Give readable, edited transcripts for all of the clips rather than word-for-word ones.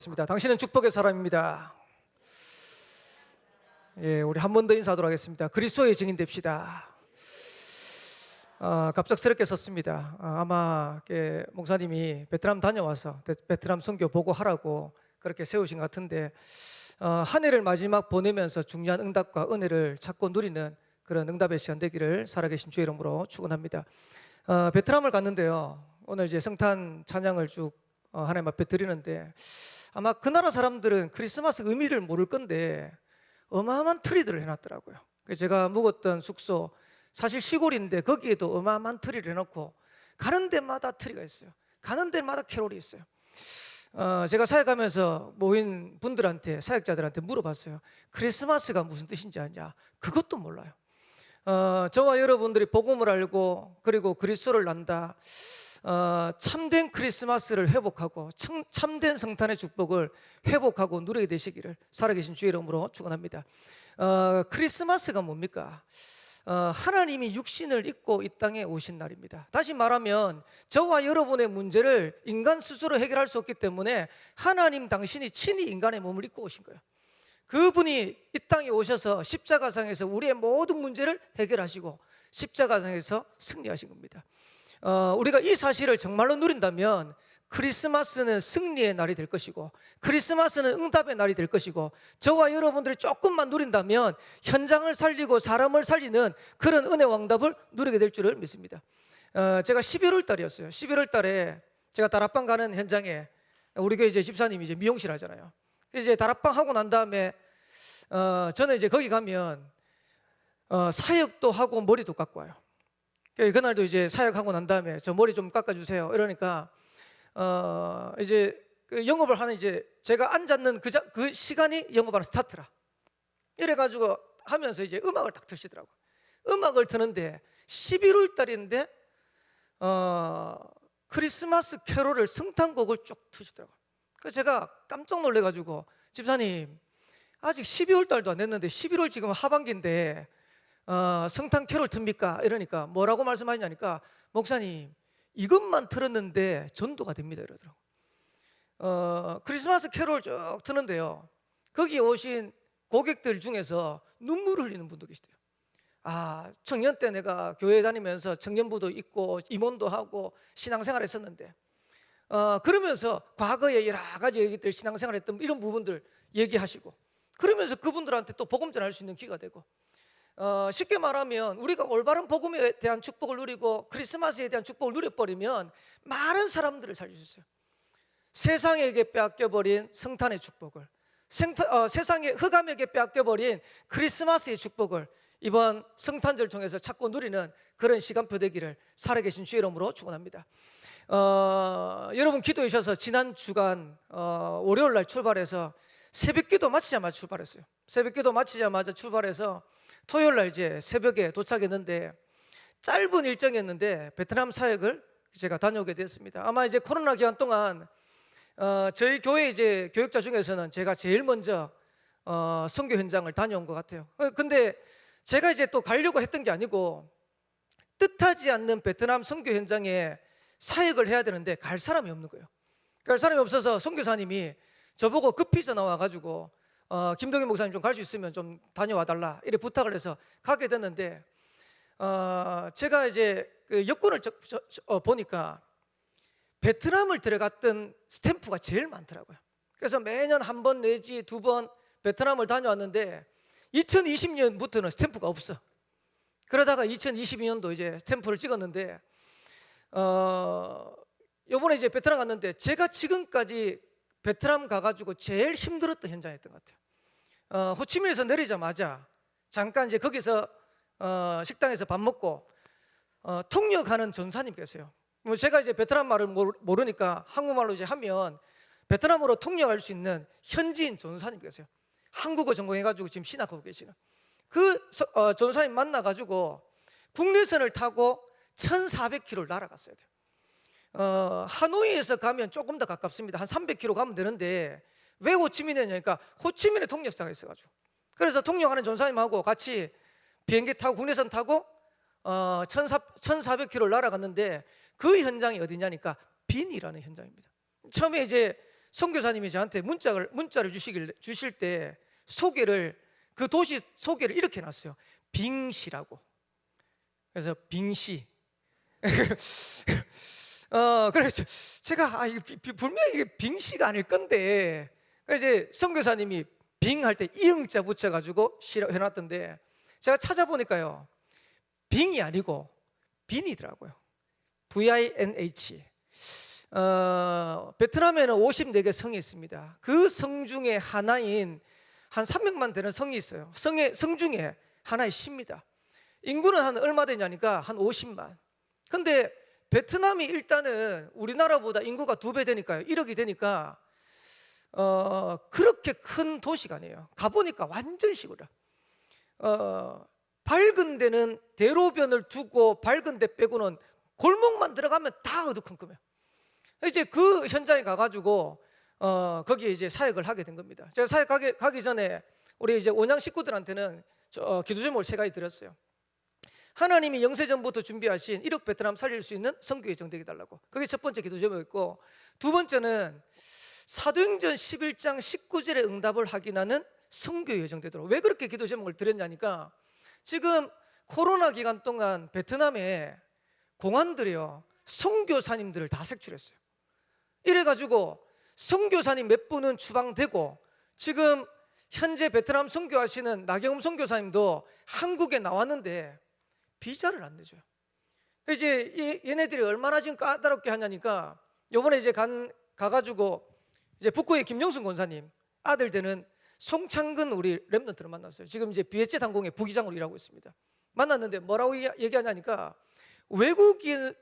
당신은 축복의 사람입니다. 예, 우리 한 번 더 인사하도록 하겠습니다. 그리스도의 증인 됩시다. 갑작스럽게 썼습니다. 아마 목사님이 베트남 다녀와서 베트남 선교 보고하라고 그렇게 세우신 것 같은데 한 해를 마지막 보내면서 중요한 응답과 은혜를 찾고 누리는 그런 응답의 시간 되기를 살아계신 주의 이름으로 축원합니다. 베트남을 갔는데요. 오늘 이제 성탄 찬양을 쭉 하나님 앞에 드리는데 아마 그 나라 사람들은 크리스마스 의미를 모를 건데 어마어마한 트리들을 해놨더라고요. 제가 묵었던 숙소 사실 시골인데 거기에도 어마어마한 트리를 해놓고 가는 데마다 트리가 있어요. 가는 데마다 캐롤이 있어요. 제가 사역하면서 모인 분들한테, 사역자들한테 물어봤어요. 크리스마스가 무슨 뜻인지 아냐? 그것도 몰라요. 저와 여러분들이 복음을 알고 그리고 그리스도를 안다, 참된 크리스마스를 회복하고 참된 성탄의 축복을 회복하고 누리게 되시기를 살아계신 주의 이름으로 축원합니다. 크리스마스가 뭡니까? 하나님이 육신을 입고 이 땅에 오신 날입니다. 다시 말하면 저와 여러분의 문제를 인간 스스로 해결할 수 없기 때문에 하나님 당신이 친히 인간의 몸을 입고 오신 거예요. 그분이 이 땅에 오셔서 십자가상에서 우리의 모든 문제를 해결하시고 십자가상에서 승리하신 겁니다. 우리가 이 사실을 정말로 누린다면 크리스마스는 승리의 날이 될 것이고 크리스마스는 응답의 날이 될 것이고 저와 여러분들이 조금만 누린다면 현장을 살리고 사람을 살리는 그런 은혜 왕답을 누리게 될 줄을 믿습니다. 제가 11월 달이었어요. 11월 달에 제가 다락방 가는 현장에 우리 교회 이제 집사님이 이제 미용실 하잖아요. 이제 다락방 하고 난 다음에 저는 이제 거기 가면 사역도 하고 머리도 깎고 와요. 그날도 이제 사역하고 난 다음에 저 머리 좀 깎아주세요. 이러니까 이제 영업을 하는 이제 제가 앉았는 그 시간이 영업하는 스타트라. 이래가지고 하면서 이제 음악을 딱 트시더라고. 음악을 트는데 11월 달인데 크리스마스 캐롤을 성탄곡을 쭉 트시더라고. 그래서 제가 깜짝 놀래가지고 집사님 아직 12월 달도 안 됐는데 11월 지금 하반기인데 성탄 캐롤 틉니까? 이러니까 뭐라고 말씀하시냐니까 목사님 이것만 틀었는데 전도가 됩니다 이러더라고요. 크리스마스 캐롤 쭉 트는데요 거기 오신 고객들 중에서 눈물을 흘리는 분도 계시대요. 청년 때 내가 교회 다니면서 청년부도 있고 임원도 하고 신앙생활 했었는데 그러면서 과거에 여러 가지 얘기들 신앙생활 했던 이런 부분들 얘기하시고 그러면서 그분들한테 또 복음 전할 수 있는 기회가 되고 쉽게 말하면 우리가 올바른 복음에 대한 축복을 누리고 크리스마스에 대한 축복을 누려버리면 많은 사람들을 살릴 수 있어요. 세상에게 빼앗겨버린 성탄의 축복을 세상의 흑암에게 빼앗겨버린 크리스마스의 축복을 이번 성탄절 통해서 찾고 누리는 그런 시간표 되기를 살아계신 주의 이름으로 축원합니다. 여러분 기도해 주셔서 지난 주간 월요일 날 출발해서 새벽기도 마치자마자 출발했어요. 새벽기도 마치자마자 출발해서 토요일 날 이제 새벽에 도착했는데 짧은 일정이었는데 베트남 사역을 제가 다녀오게 됐습니다. 아마 이제 코로나 기간 동안 저희 교회 이제 교육자 중에서는 제가 제일 먼저 선교 현장을 다녀온 것 같아요. 근데 제가 이제 또 가려고 했던 게 아니고 뜻하지 않는 베트남 선교 현장에 사역을 해야 되는데 갈 사람이 없는 거예요. 갈 사람이 없어서 선교사님이 저보고 급히 전화 와가지고 김동현 목사님 좀 갈 수 있으면 좀 다녀와 달라 이렇게 부탁을 해서 가게 됐는데 제가 이제 그 여권을 보니까 베트남을 들어갔던 스탬프가 제일 많더라고요. 그래서 매년 한 번 내지 두 번 베트남을 다녀왔는데 2020년부터는 스탬프가 없어. 그러다가 2022년도 이제 스탬프를 찍었는데 요번에 이제 베트남 갔는데 제가 지금까지 베트남 가가지고 제일 힘들었던 현장이었던 것 같아요. 호치민에서 내리자마자 잠깐 이제 거기서 식당에서 밥 먹고 통역하는 전사님 계세요. 제가 이제 베트남 말을 모르니까 한국말로 이제 하면 베트남어로 통역할 수 있는 현지인 전사님 계세요. 한국어 전공해가지고 지금 신학하고 계시는 그 전사님 만나가지고 국내선을 타고 1,400km를 날아갔어야 돼요. 하노이에서 가면 조금 더 가깝습니다. 한 300km 가면 되는데 왜 호치민에 있냐니까 호치민에 통역사가 있어가지고 그래서 통역하는 전사님하고 같이 비행기 타고 국내선 타고 1,400km를 날아갔는데 그 현장이 어디냐니까 빈이라는 현장입니다. 처음에 이제 선교사님이 저한테 문자를 주실 때 그 도시 소개를 이렇게 해놨어요. 빙시라고. 그래서 빙시. 그래서 제가 이거 분명히 이게 빙시가 아닐 건데, 그래서 이제 선교사님이 빙 할 때 이응자 붙여가지고 시라고 해놨던데, 제가 찾아보니까요, 빙이 아니고 빈이더라고요. VINH. 베트남에는 54개 성이 있습니다. 그 성 중에 하나인 한 300만 되는 성이 있어요. 성 중에 하나의 시입니다. 인구는 한 얼마 되냐니까 한 50만. 근데 베트남이 일단은 우리나라보다 인구가 2배 되니까요, 1억이 되니까 그렇게 큰 도시가 아니에요. 가보니까 완전 시골이야. 밝은 데는 대로변을 두고 밝은 데 빼고는 골목만 들어가면 다 어두컴컴해요. 이제 그 현장에 가가지고 거기에 이제 사역을 하게 된 겁니다. 제가 사역 가기 전에 우리 이제 온양 식구들한테는 기도 제목을 3가지 드렸어요. 하나님이 영세전부터 준비하신 1억 베트남 살릴 수 있는 선교의 정책이 달라고. 그게 첫 번째 기도 제목이었고, 두 번째는 사도행전 11장 19절에 응답을 확인하는 선교의 정되도록. 왜 그렇게 기도 제목을 드렸냐니까, 지금 코로나 기간 동안 베트남에 공안들이요, 선교사님들을 다 색출했어요. 이래가지고 선교사님 몇 분은 추방되고, 지금 현재 베트남 선교하시는 나경음 선교사님도 한국에 나왔는데 비자를 안 내줘요. 이제 얘네들이 얼마나 지금 까다롭게 하냐니까, 요번에 이제 가가지고 이제 북구의 김영순 권사님 아들 되는 송창근 우리 랩런트를 만났어요. 지금 이제 비에젯 항공의 부기장으로 일하고 있습니다. 만났는데 뭐라고 얘기하냐니까, 외국인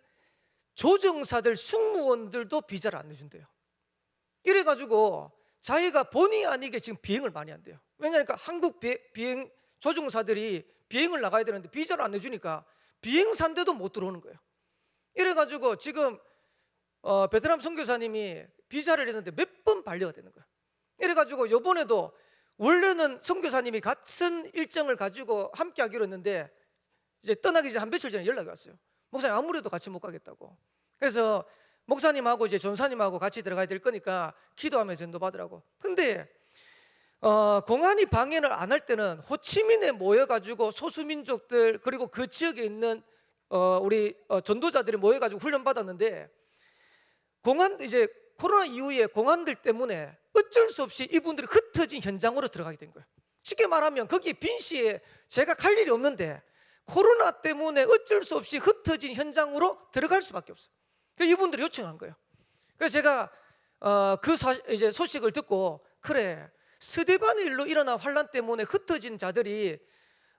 조정사들 승무원들도 비자를 안 내준대요. 이래가지고 자기가 본의 아니게 지금 비행을 많이 한대요. 왜냐니까 한국 비행 조종사들이 비행을 나가야 되는데 비자를 안 내주니까 비행사인데도 못 들어오는 거예요. 이래가지고 지금 베트남 선교사님이 비자를 냈는데 몇 번 반려가 되는 거예요. 이래가지고 이번에도 원래는 선교사님이 같은 일정을 가지고 함께 하기로 했는데, 이제 떠나기 전 한 며칠 전에 연락이 왔어요. 목사님 아무래도 같이 못 가겠다고. 그래서 목사님하고 이제 전사님하고 같이 들어가야 될 거니까 기도하면서 인도받으라고. 근데 공안이 방해를 안 할 때는 호치민에 모여가지고 소수민족들 그리고 그 지역에 있는 우리 전도자들이 모여가지고 훈련받았는데, 공안 이제 코로나 이후에 공안들 때문에 어쩔 수 없이 이분들이 흩어진 현장으로 들어가게 된 거예요. 쉽게 말하면 거기 빈시에 제가 갈 일이 없는데 코로나 때문에 어쩔 수 없이 흩어진 현장으로 들어갈 수밖에 없어요. 그래서 이분들이 요청한 거예요. 그래서 제가 이제 소식을 듣고, 그래, 스데반의 일로 일어난 환란 때문에 흩어진 자들이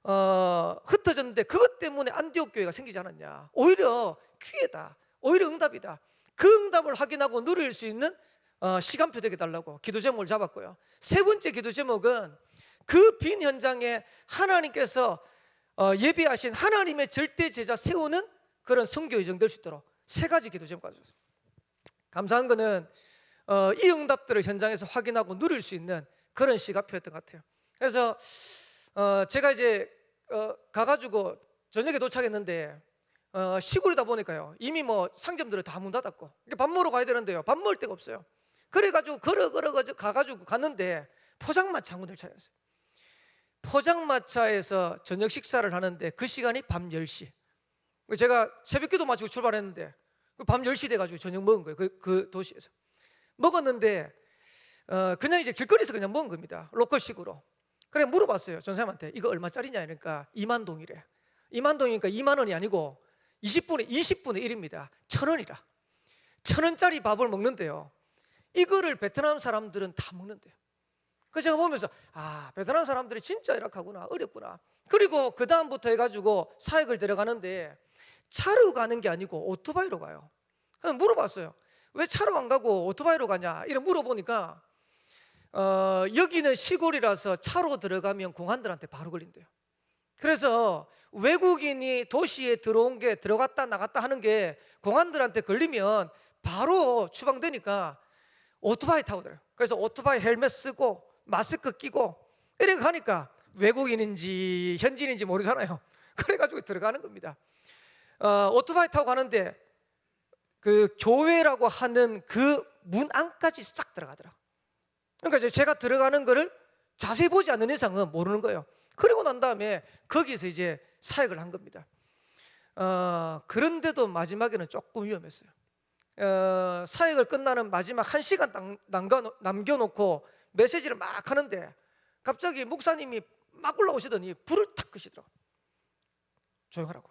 흩어졌는데 그것 때문에 안디옥 교회가 생기지 않았냐. 오히려 기회다, 오히려 응답이다. 그 응답을 확인하고 누릴 수 있는 시간표 되게 달라고 기도 제목을 잡았고요. 세 번째 기도 제목은 그 빈 현장에 하나님께서 예비하신 하나님의 절대 제자 세우는 그런 선교 여정 될 수 있도록 3가지 기도 제목 가졌어요. 감사한 거는 이 응답들을 현장에서 확인하고 누릴 수 있는 그런 시간표였던 것 같아요. 그래서 제가 이제 가가지고 저녁에 도착했는데 시골이다 보니까요, 이미 뭐 상점들을 다 문 닫았고 밥 먹으러 가야 되는데요, 밥 먹을 데가 없어요. 그래가지고 걸어 가가지고 갔는데 포장마차 문을 찾았어요. 포장마차에서 저녁 식사를 하는데 그 시간이 밤 10시. 제가 새벽기도 마치고 출발했는데 밤 10시 돼가지고 저녁 먹은 거예요. 그 도시에서 먹었는데 그냥 이제 길거리에서 그냥 먹은 겁니다. 로컬식으로. 그래 물어봤어요, 전사님한테. 이거 얼마짜리냐? 그러니까 2만 동이래. 2만 동이니까 2만 원이 아니고 20분의 1입니다. 1,000원이라. 1,000원짜리 밥을 먹는데요, 이거를 베트남 사람들은 다 먹는데요. 그래서 제가 보면서 베트남 사람들이 진짜 열악하구나, 어렵구나. 그리고 그 다음부터 해가지고 사역을 들어가는데 차로 가는 게 아니고 오토바이로 가요. 그래서 물어봤어요. 왜 차로 안 가고 오토바이로 가냐? 이래 물어보니까 여기는 시골이라서 차로 들어가면 공안들한테 바로 걸린대요. 그래서 외국인이 도시에 들어갔다 나갔다 하는 게 공안들한테 걸리면 바로 추방되니까 오토바이 타고 들어요. 그래서 오토바이 헬멧 쓰고 마스크 끼고 이렇게 가니까 외국인인지 현지인인지 모르잖아요. 그래가지고 들어가는 겁니다. 오토바이 타고 가는데 그 교회라고 하는 그 문 안까지 싹 들어가더라. 그러니까 이제 제가 들어가는 거를 자세히 보지 않는 이상은 모르는 거예요. 그리고 난 다음에 거기서 이제 사역을 한 겁니다. 그런데도 마지막에는 조금 위험했어요. 사역을 끝나는 마지막 1시간 남겨놓고 메시지를 막 하는데 갑자기 목사님이 막 올라오시더니 불을 탁 끄시더라고요. 조용하라고.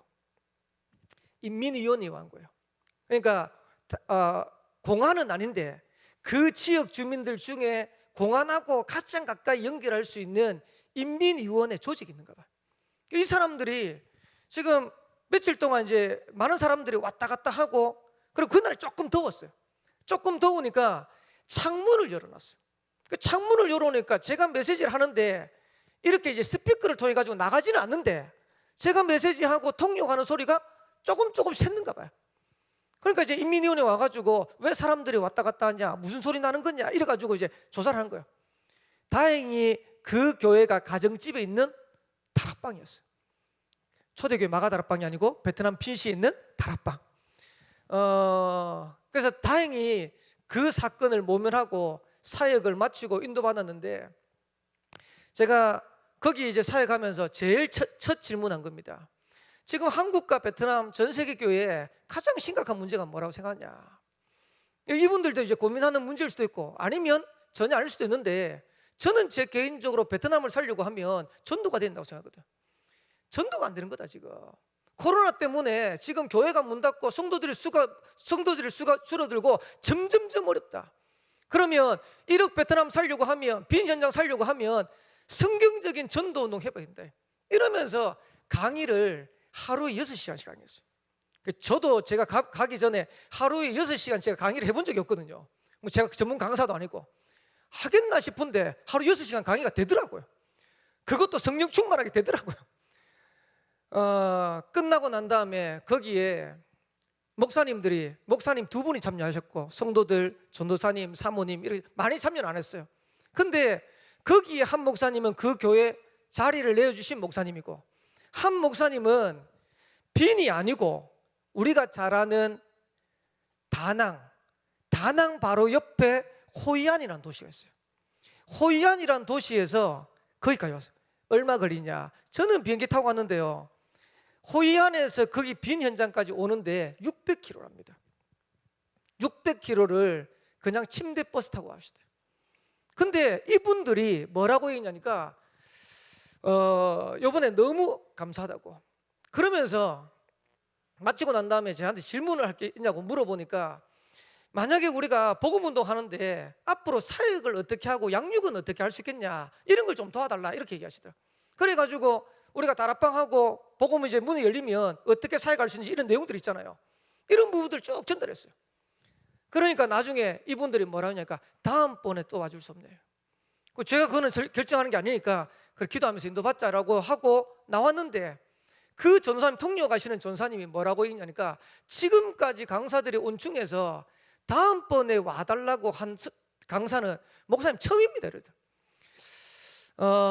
인민위원회가 한 거예요. 그러니까 공안은 아닌데 그 지역 주민들 중에 공안하고 가장 가까이 연결할 수 있는 인민위원회 조직이 있는가 봐요. 이 사람들이 지금 며칠 동안 이제 많은 사람들이 왔다 갔다 하고, 그리고 그날 조금 더웠어요. 조금 더우니까 창문을 열어놨어요. 그 창문을 열어놓으니까 제가 메시지를 하는데 이렇게 이제 스피커를 통해 가지고 나가지는 않는데 제가 메시지하고 통역하는 소리가 조금 샜는가 봐요. 그러니까 이제 인민위원회 와가지고 왜 사람들이 왔다 갔다 하냐, 무슨 소리 나는 거냐, 이래가지고 이제 조사를 한 거예요. 다행히 그 교회가 가정집에 있는 다락방이었어요. 초대교회 마가 다락방이 아니고 베트남 핀시에 있는 다락방. 그래서 다행히 그 사건을 모면하고 사역을 마치고 인도받았는데, 제가 거기 이제 사역하면서 제일 첫 질문한 겁니다. 지금 한국과 베트남 전 세계 교회에 가장 심각한 문제가 뭐라고 생각하냐? 이분들도 이제 고민하는 문제일 수도 있고 아니면 전혀 아닐 수도 있는데, 저는 제 개인적으로 베트남을 살려고 하면 전도가 된다고 생각하거든요. 전도가 안 되는 거다 지금. 코로나 때문에 지금 교회가 문 닫고 성도들의 수가 줄어들고 점점점 어렵다. 그러면 1억 베트남 살려고 하면, 빈 현장 살려고 하면 성경적인 전도 운동 해봐야 된다. 이러면서 강의를 하루에 6시간씩 강의했어요. 저도 제가 가기 전에 하루에 6시간 제가 강의를 해본 적이 없거든요. 뭐 제가 전문 강사도 아니고 하겠나 싶은데 하루 6시간 강의가 되더라고요. 그것도 성령 충만하게 되더라고요. 끝나고 난 다음에 거기에 목사님 두 분이 참여하셨고 성도들, 전도사님, 사모님 이렇게 많이 참여는 안 했어요. 근데 거기에 한 목사님은 그 교회 자리를 내어주신 목사님이고, 한 목사님은 빈이 아니고 우리가 잘 아는 다낭 바로 옆에 호이안이라는 도시가 있어요. 호이안이라는 도시에서 거기까지 왔어요. 얼마 걸리냐? 저는 비행기 타고 갔는데요, 호이안에서 거기 빈 현장까지 오는데 600km랍니다. 600km를 그냥 침대 버스 타고 가시대요. 근데 이분들이 뭐라고 했냐니까 이번에 너무 감사하다고, 그러면서 마치고 난 다음에 저한테 질문을 할 게 있냐고 물어보니까, 만약에 우리가 복음운동 하는데 앞으로 사역을 어떻게 하고 양육은 어떻게 할 수 있겠냐, 이런 걸 좀 도와달라, 이렇게 얘기하시더라고요. 그래가지고 우리가 다락방하고 복음이 이제 문이 열리면 어떻게 사역할 수 있는지 이런 내용들이 있잖아요. 이런 부분들 쭉 전달했어요. 그러니까 나중에 이분들이 뭐라 하냐니까 다음번에 또 와줄 수 없네요. 제가 그거는 결정하는 게 아니니까 그래 기도하면서 인도받자라고 하고 나왔는데, 그 전사님, 통역하시는 전사님이 뭐라고 했냐니까 지금까지 강사들이 온 중에서 다음번에 와달라고 한 강사는 목사님 처음입니다. 이러더라고요.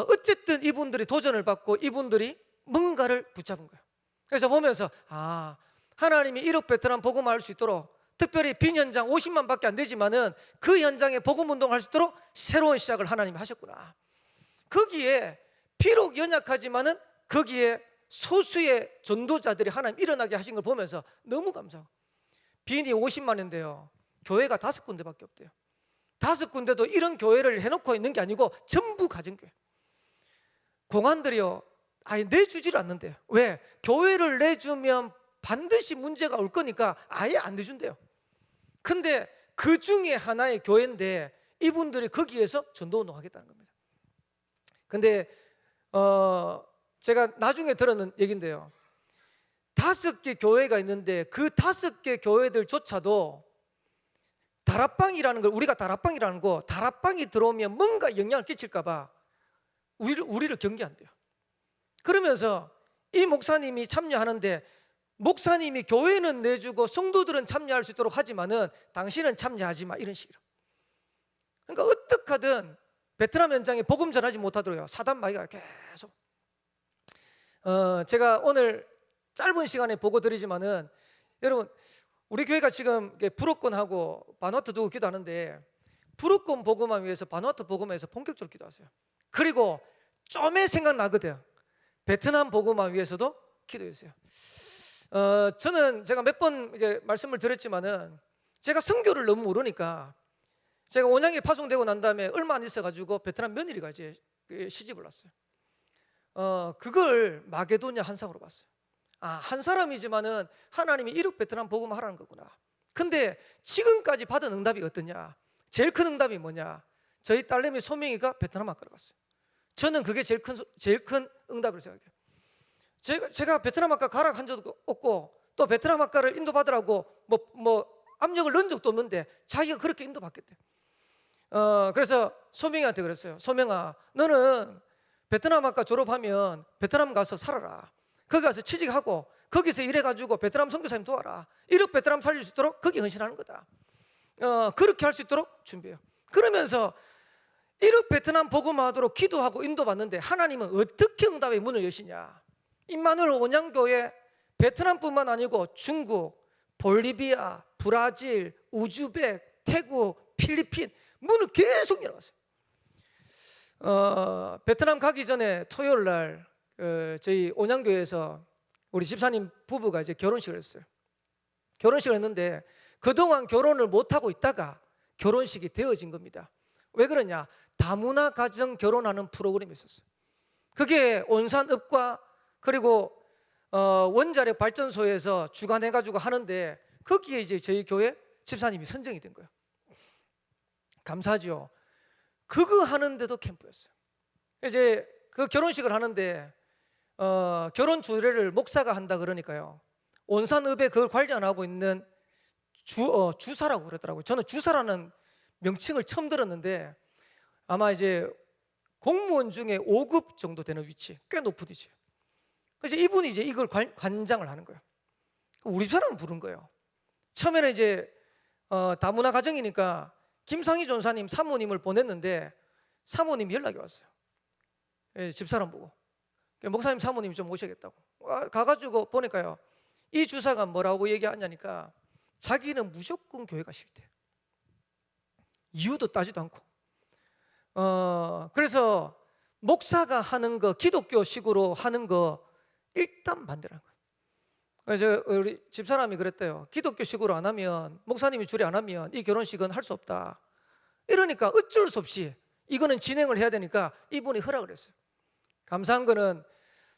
어쨌든 이분들이 도전을 받고 이분들이 뭔가를 붙잡은 거예요. 그래서 보면서 하나님이 1억 베트남 복음화할 수 있도록, 특별히 빈 현장 50만밖에 안 되지만은 그 현장에 복음 운동할 수 있도록 새로운 시작을 하나님이 하셨구나. 거기에 비록 연약하지만은 거기에 소수의 전도자들이 하나님 일어나게 하신 걸 보면서 너무 감사하고, 빈이 50만인데요 교회가 5군데밖에 없대요. 5군데도 이런 교회를 해놓고 있는 게 아니고 전부 가정교회. 공안들이요 아예 내주지를 않는데요. 왜? 교회를 내주면 반드시 문제가 올 거니까 아예 안 내준대요. 근데 그 중에 하나의 교회인데 이분들이 거기에서 전도운동 하겠다는 겁니다. 근데 제가 나중에 들었는 얘기인데요, 5개 교회가 있는데 그 5개 교회들조차도 다락방이라는 걸, 우리가 다락방이라는 거, 다락방이 들어오면 뭔가 영향을 끼칠까 봐 우리를 경계한대요. 그러면서 이 목사님이 참여하는데, 목사님이 교회는 내주고 성도들은 참여할 수 있도록 하지만은 당신은 참여하지 마, 이런 식으로. 그러니까 어떻게 하든 베트남 현장에 복음 전하지 못하도록요 사단 마귀가 계속. 제가 오늘 짧은 시간에 보고 드리지만은 여러분, 우리 교회가 지금 불업권하고 바누아투 두고 기도하는데 불업권 복음화 위해서 바누아투 복음화에서 본격적으로 기도하세요. 그리고 좀에 생각나거든. 베트남 복음화 위해서도 기도해주세요. 저는 제가 몇 번 말씀을 드렸지만은 제가 선교를 너무 모르니까 제가 온양에 파송되고 난 다음에 얼마 안 있어가지고 베트남 며느리가 이제 시집을 왔어요. 그걸 마게도냐 한상으로 봤어요. 한 사람이지만은 하나님이 이렇게 베트남 복음화 하라는 거구나. 근데 지금까지 받은 응답이 어떠냐? 제일 큰 응답이 뭐냐? 저희 딸내미 소명이가 베트남 학교를 갔어요. 저는 그게 제일 큰 응답이라고 생각해요. 제가 베트남 학과 가라 한 적도 없고 또 베트남 학과를 인도받으라고 뭐 압력을 넣은 적도 없는데 자기가 그렇게 인도받겠대. 그래서 소명이한테 그랬어요. 소명아, 너는 베트남 학과 졸업하면 베트남 가서 살아라. 거기 가서 취직하고 거기서 일해가지고 베트남 선교사님 도와라. 이렇게 베트남 살릴 수 있도록 거기 헌신하는 거다. 그렇게 할 수 있도록 준비해요. 그러면서 이렇게 베트남 복음화하도록 기도하고 인도받는데 하나님은 어떻게 응답의 문을 여시냐? 임마누엘 온양교회 베트남뿐만 아니고 중국, 볼리비아, 브라질, 우즈벡, 태국, 필리핀 문을 계속 열어갔어요. 베트남 가기 전에 토요일 날 저희 온양교회에서 우리 집사님 부부가 이제 결혼식을 했어요. 결혼식을 했는데 그동안 결혼을 못하고 있다가 결혼식이 되어진 겁니다. 왜 그러냐? 다문화 가정 결혼하는 프로그램이 있었어요. 그게 온산읍과 그리고 원자력 발전소에서 주관해가지고 하는데 거기에 이제 저희 교회 집사님이 선정이 된 거예요. 감사하죠. 그거 하는데도 캠프였어요. 이제 그 결혼식을 하는데 결혼 주례를 목사가 한다 그러니까요. 온산읍에 그걸 관련하고 있는 주사라고 그러더라고요. 저는 주사라는 명칭을 처음 들었는데 아마 이제 공무원 중에 5급 정도 되는 위치, 꽤 높은 위치. 그래서 이분이 이제 이걸 관장을 하는 거예요. 우리 사람을 부른 거예요. 처음에는 이제 다문화 가정이니까 김상희 전사님 사모님을 보냈는데 사모님이 연락이 왔어요. 집사람 보고 목사님 사모님이 좀 오셔야겠다고 가가지고 보니까요, 이 주사가 뭐라고 얘기하냐니까 자기는 무조건 교회가 싫대. 이유도 따지도 않고. 그래서 목사가 하는 거, 기독교식으로 하는 거 일단 반대라는 거예요. 그래서 우리 집사람이 그랬대요. 기독교식으로 안 하면, 목사님이 주례 안 하면 이 결혼식은 할 수 없다. 이러니까 어쩔 수 없이 이거는 진행을 해야 되니까 이분이 허락을 했어요. 감사한 거는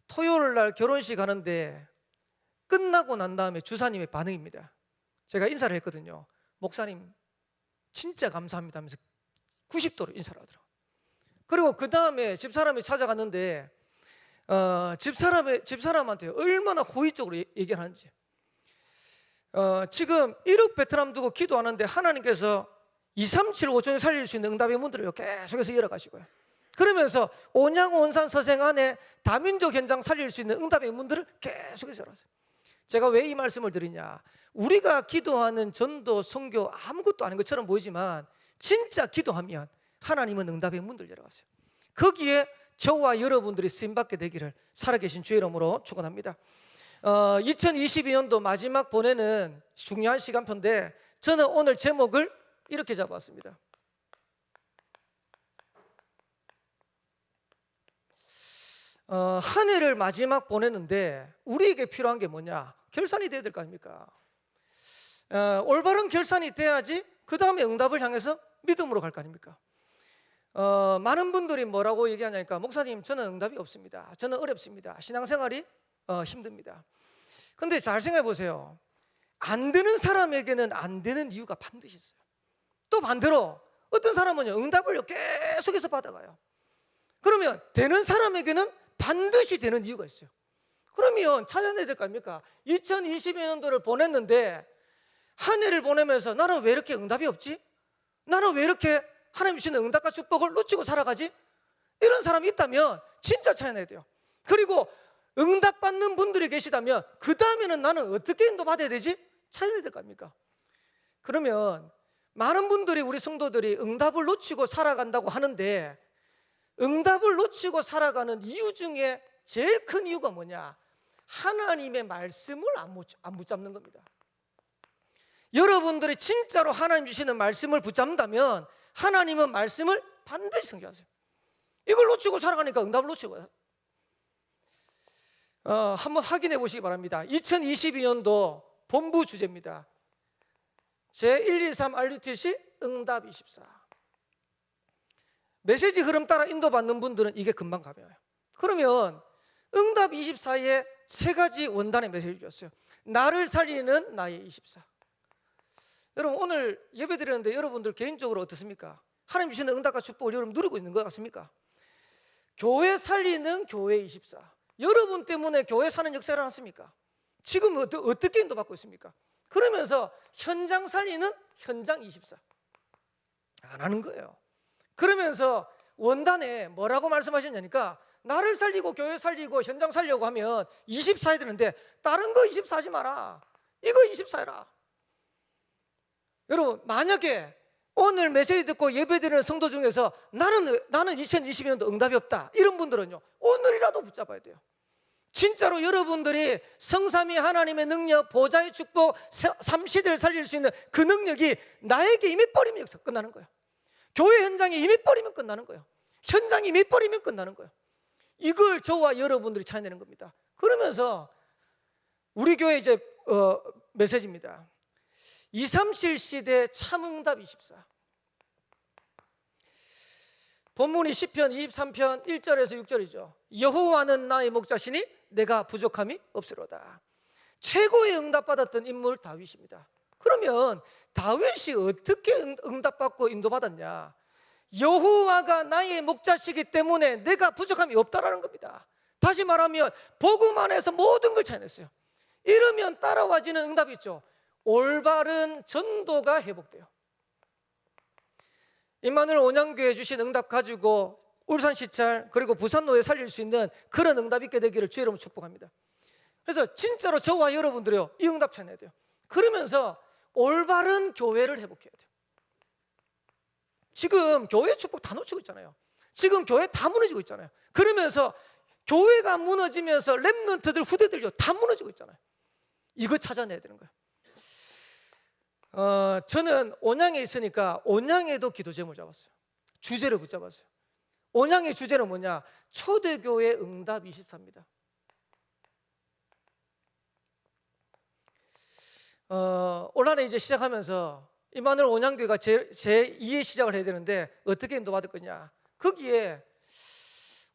토요일 날 결혼식 하는데 끝나고 난 다음에 주사님의 반응입니다. 제가 인사를 했거든요. 목사님 진짜 감사합니다 하면서 90도로 인사를 하더라고요. 그리고 그 다음에 집사람이 찾아갔는데 집사람한테 얼마나 호의적으로 얘기를 하는지. 지금 1억 베트남 두고 기도하는데 하나님께서 2375종에 살릴 수 있는 응답의 문들을 계속해서 열어가시고요. 그러면서 온양 온산 서생 안에 다민족 현장 살릴 수 있는 응답의 문들을 계속해서 열었어요. 제가 왜 이 말씀을 드리냐? 우리가 기도하는 전도, 선교 아무것도 아닌 것처럼 보이지만 진짜 기도하면 하나님은 응답의 문들 열어가세요. 거기에 저와 여러분들이 쓰임받게 되기를 살아계신 주의 이름으로 축원합니다. 2022년도 마지막 보내는 중요한 시간표인데 저는 오늘 제목을 이렇게 잡았습니다. 한 해를 마지막 보내는데 우리에게 필요한 게 뭐냐? 결산이 돼야 될 거 아닙니까? 올바른 결산이 돼야지 그 다음에 응답을 향해서 믿음으로 갈 거 아닙니까? 많은 분들이 뭐라고 얘기하냐니까 목사님 저는 응답이 없습니다. 저는 어렵습니다. 신앙생활이 힘듭니다. 근데 잘 생각해 보세요. 안 되는 사람에게는 안 되는 이유가 반드시 있어요. 또 반대로 어떤 사람은요 응답을 계속해서 받아가요. 그러면 되는 사람에게는 반드시 되는 이유가 있어요. 그러면 찾아내야 될 거 아닙니까? 2022년도를 보냈는데 한 해를 보내면서 나는 왜 이렇게 응답이 없지? 나는 왜 이렇게 하나님 주시는 응답과 축복을 놓치고 살아가지? 이런 사람이 있다면 진짜 찾아내야 돼요. 그리고 응답받는 분들이 계시다면 그 다음에는 나는 어떻게 인도받아야 되지? 찾아내야 될 거 아닙니까? 그러면 많은 분들이, 우리 성도들이 응답을 놓치고 살아간다고 하는데 응답을 놓치고 살아가는 이유 중에 제일 큰 이유가 뭐냐? 하나님의 말씀을 안 붙잡는 겁니다. 여러분들이 진짜로 하나님 주시는 말씀을 붙잡는다면 하나님은 말씀을 반드시 성취하세요. 이걸 놓치고 살아가니까 응답을 놓치고 한번 확인해 보시기 바랍니다. 2022년도 본부 주제입니다. 제123 RUTC 응답 24. 메시지 흐름 따라 인도받는 분들은 이게 금방 가벼워요. 그러면 응답 24에 세 가지 원단의 메시지를 주셨어요. 나를 살리는 나의 24. 여러분 오늘 예배 드렸는데 여러분들 개인적으로 어떻습니까? 하나님 주시는 응답과 축복을 여러분 누리고 있는 것 같습니까? 교회 살리는 교회 24. 여러분 때문에 교회 사는 역사를 일어났습니까? 지금 어떻게 인도받고 있습니까? 그러면서 현장 살리는 현장 24. 안 하는 거예요. 그러면서 원단에 뭐라고 말씀하셨냐니까 나를 살리고 교회 살리고 현장 살려고 하면 24 해야 되는데 다른 거 24 하지 마라. 이거 24 해라. 여러분 만약에 오늘 메시지 듣고 예배드리는 성도 중에서 나는 2022년도 응답이 없다 이런 분들은요 오늘이라도 붙잡아야 돼요. 진짜로 여러분들이 성삼위 하나님의 능력, 보좌의 축복, 삼시대를 살릴 수 있는 그 능력이 나에게 이미 버리면 여기서 끝나는 거예요. 교회 현장에 이미 버리면 끝나는 거예요. 현장이 이미 버리면 끝나는 거예요. 이걸 저와 여러분들이 찾아내는 겁니다. 그러면서 우리 교회 이제 메시지입니다. 237 시대 참응답 24. 본문이 시편 23편 1절에서 6절이죠. 여호와는 나의 목자시니 내가 부족함이 없으로다. 최고의 응답받았던 인물 다윗입니다. 그러면 다윗이 어떻게 응답받고 인도받았냐? 여호와가 나의 목자시기 때문에 내가 부족함이 없다라는 겁니다. 다시 말하면 복음 안에서 모든 걸 찾아냈어요. 이러면 따라와지는 응답이 있죠. 올바른 전도가 회복돼요. 임마누엘 온양교회 주신 응답 가지고 울산 시찰 그리고 부산노예 살릴 수 있는 그런 응답이 있게 되기를 주의 이름으로 축복합니다. 그래서 진짜로 저와 여러분들이요 이 응답 찾아내야 돼요. 그러면서 올바른 교회를 회복해야 돼요. 지금 교회 축복 다 놓치고 있잖아요. 지금 교회 다 무너지고 있잖아요. 그러면서 교회가 무너지면서 렘넌트들 후대들요 다 무너지고 있잖아요. 이거 찾아내야 되는 거예요. 저는 온양에 있으니까 온양에도 기도 제목을 잡았어요. 주제를 붙잡았어요. 온양의 주제는 뭐냐? 초대교회 응답 24입니다. 올 한해 이제 시작하면서 임마누엘 온양교회가 제2의 시작을 해야 되는데 어떻게 인도받을 거냐? 거기에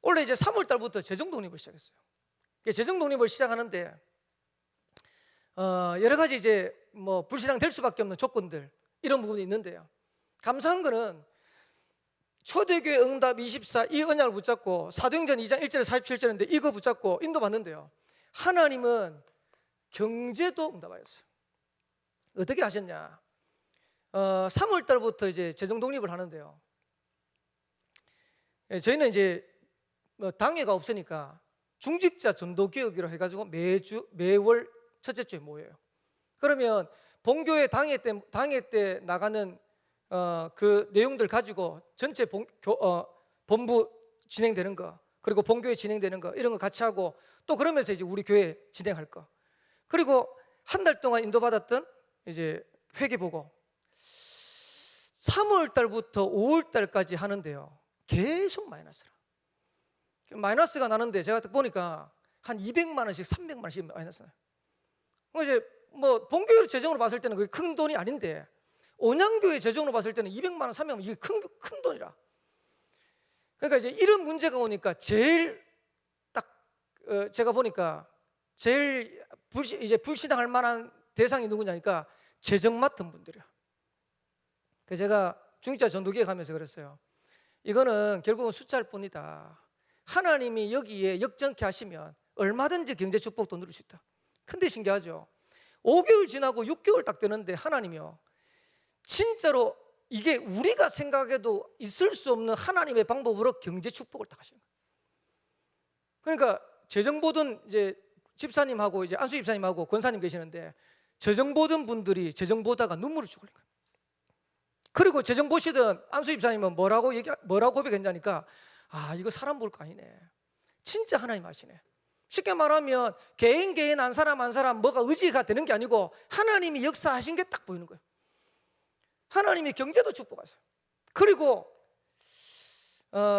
원래 이제 3월 달부터 재정 독립을 시작했어요. 재정 독립을 시작하는데 여러 가지 이제 뭐 불신앙 될 수밖에 없는 조건들 이런 부분이 있는데요. 감사한 거는 초대교회 응답 24 이 언약을 붙잡고 사도행전 2장 1절에서 47절인데 이거 붙잡고 인도받는데요. 하나님은 경제도 응답하였어요. 어떻게 하셨냐? 3월 달부터 이제 재정 독립을 하는데요. 저희는 이제 뭐 당회가 없으니까 중직자 전도 개혁이라고 해가지고 매월 첫째 주에 모여요. 그러면 본교회 당회 때 나가는 그 내용들 가지고 전체 본부 진행되는 거 그리고 본교회 진행되는 거 이런 거 같이 하고 또 그러면서 이제 우리 교회 진행할 거 그리고 한 달 동안 인도받았던 이제 회계 보고 3월 달부터 5월 달까지 하는데요. 계속 마이너스가 나는데 제가 보니까 한 200만 원씩 300만 원씩 마이너스 나요. 이제 뭐 본교회 재정으로 봤을 때는 그게 큰 돈이 아닌데 온양교회 재정으로 봤을 때는 200만 원, 300만 원 이게 큰 돈이라. 그러니까 이제 이런 문제가 오니까 제일 딱 제가 보니까 제일 불신앙할 만한 대상이 누구냐니까 재정 맡은 분들이야. 그래서 제가 중직자 전도기획 하면서 그랬어요. 이거는 결국은 숫자일 뿐이다. 하나님이 여기에 역정케 하시면 얼마든지 경제 축복도 누릴 수 있다. 근데 신기하죠. 5개월 지나고 6개월 딱 되는데 하나님이요 진짜로 이게 우리가 생각해도 있을 수 없는 하나님의 방법으로 경제 축복을 딱 하시는 거예요. 그러니까 재정 보던 이제 집사님하고 이제 안수 집사님하고 권사님 계시는데 재정 보던 분들이 재정 보다가 눈물을 주고 흘린 거예요. 그리고 재정 보시던 안수 집사님은 뭐라고 고백했냐니까 아 이거 사람 볼 거 아니네. 진짜 하나님 아시네. 쉽게 말하면 개인 한 사람 한 사람 뭐가 의지가 되는 게 아니고 하나님이 역사하신 게 딱 보이는 거예요. 하나님이 경제도 축복하세요. 그리고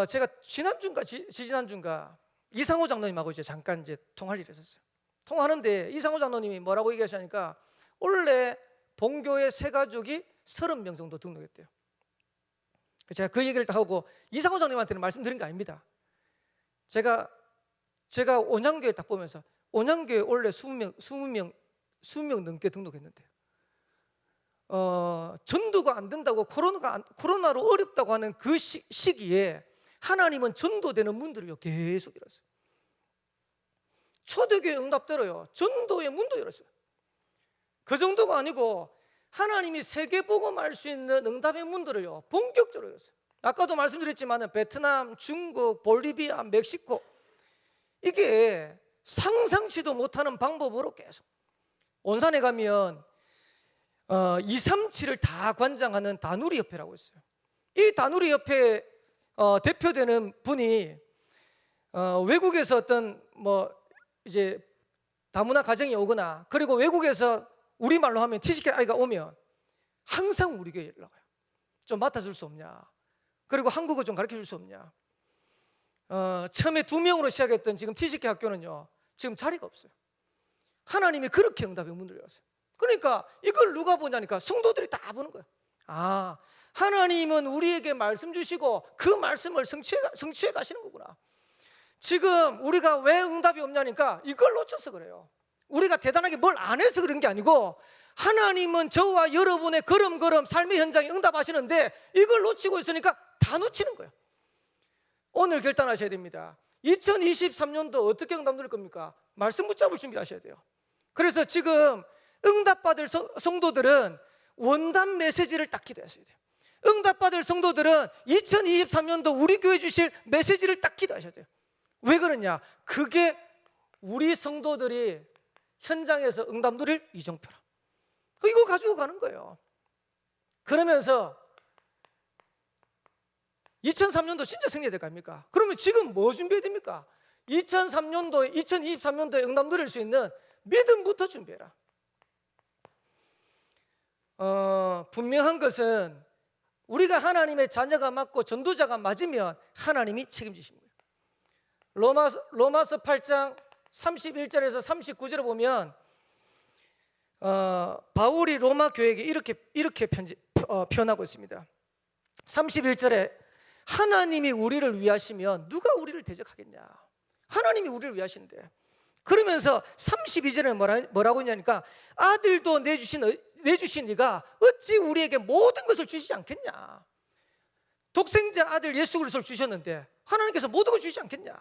제가 지난주인가 지지난주인가 이상호 장로님하고 이제 잠깐 이제 통할 일이 있었어요. 통화하는데 이상호 장로님이 뭐라고 얘기하시니까 원래 본교의 세 가족이 30명 정도 등록했대요. 제가 그 얘기를 다 하고 이상호 장로님한테는 말씀드린 거 아닙니다. 제가 온양교회 딱 보면서 온양교회 원래 20명 넘게 등록했는데요. 전도가 안 된다고 코로나로 어렵다고 하는 그 시기에 하나님은 전도되는 문들을 계속 열었어요. 초대교회 응답대로요 전도의 문도 열었어요. 그 정도가 아니고 하나님이 세계복음할 수 있는 응답의 문들을요 본격적으로 열었어요. 아까도 말씀드렸지만 베트남, 중국, 볼리비아, 멕시코 이게 상상치도 못하는 방법으로 계속 온산에 가면 237을 다 관장하는 다누리 협회라고 있어요. 이 다누리 협회 대표되는 분이 외국에서 어떤 이제 다문화 가정이 오거나 그리고 외국에서 우리말로 하면 티시켓 아이가 오면 항상 우리 교회에 연락와요. 좀 맡아줄 수 없냐, 그리고 한국어 좀 가르쳐 줄 수 없냐. 처음에 2명으로 시작했던 지금 티시켓 학교는요 지금 자리가 없어요. 하나님이 그렇게 응답의 문을 열었어요. 그러니까 이걸 누가 보냐니까 성도들이 다 보는 거예요. 아, 하나님은 우리에게 말씀 주시고 그 말씀을 성취해 가시는 거구나. 지금 우리가 왜 응답이 없냐니까 이걸 놓쳐서 그래요. 우리가 대단하게 뭘 안 해서 그런 게 아니고 하나님은 저와 여러분의 걸음걸음 삶의 현장에 응답하시는데 이걸 놓치고 있으니까 다 놓치는 거예요. 오늘 결단하셔야 됩니다. 2023년도 어떻게 응답 누릴 겁니까? 말씀 붙잡을 준비하셔야 돼요. 그래서 지금 응답받을 성도들은 원단 메시지를 딱 기도하셔야 돼요. 응답받을 성도들은 2023년도 우리 교회 주실 메시지를 딱 기도하셔야 돼요. 왜 그러냐? 그게 우리 성도들이 현장에서 응답 누릴 이정표라. 이거 가지고 가는 거예요. 그러면서 2003년도 진짜 승리해야 될 거 아닙니까? 그러면 지금 뭐 준비해야 됩니까? 2023년도에 응답 누릴 수 있는 믿음부터 준비해라. 분명한 것은 우리가 하나님의 자녀가 맞고 전도자가 맞으면 하나님이 책임지십니다. 로마서 8장 31절에서 39절에 보면 바울이 로마 교회에게 이렇게 표현하고 있습니다. 31절에 하나님이 우리를 위하시면 누가 우리를 대적하겠냐. 하나님이 우리를 위하시는데, 그러면서 32절에 뭐라고 했냐니까 아들도 내주신 네가 어찌 우리에게 모든 것을 주시지 않겠냐. 독생자 아들 예수 그리스도를 주셨는데 하나님께서 모든 걸 주시지 않겠냐.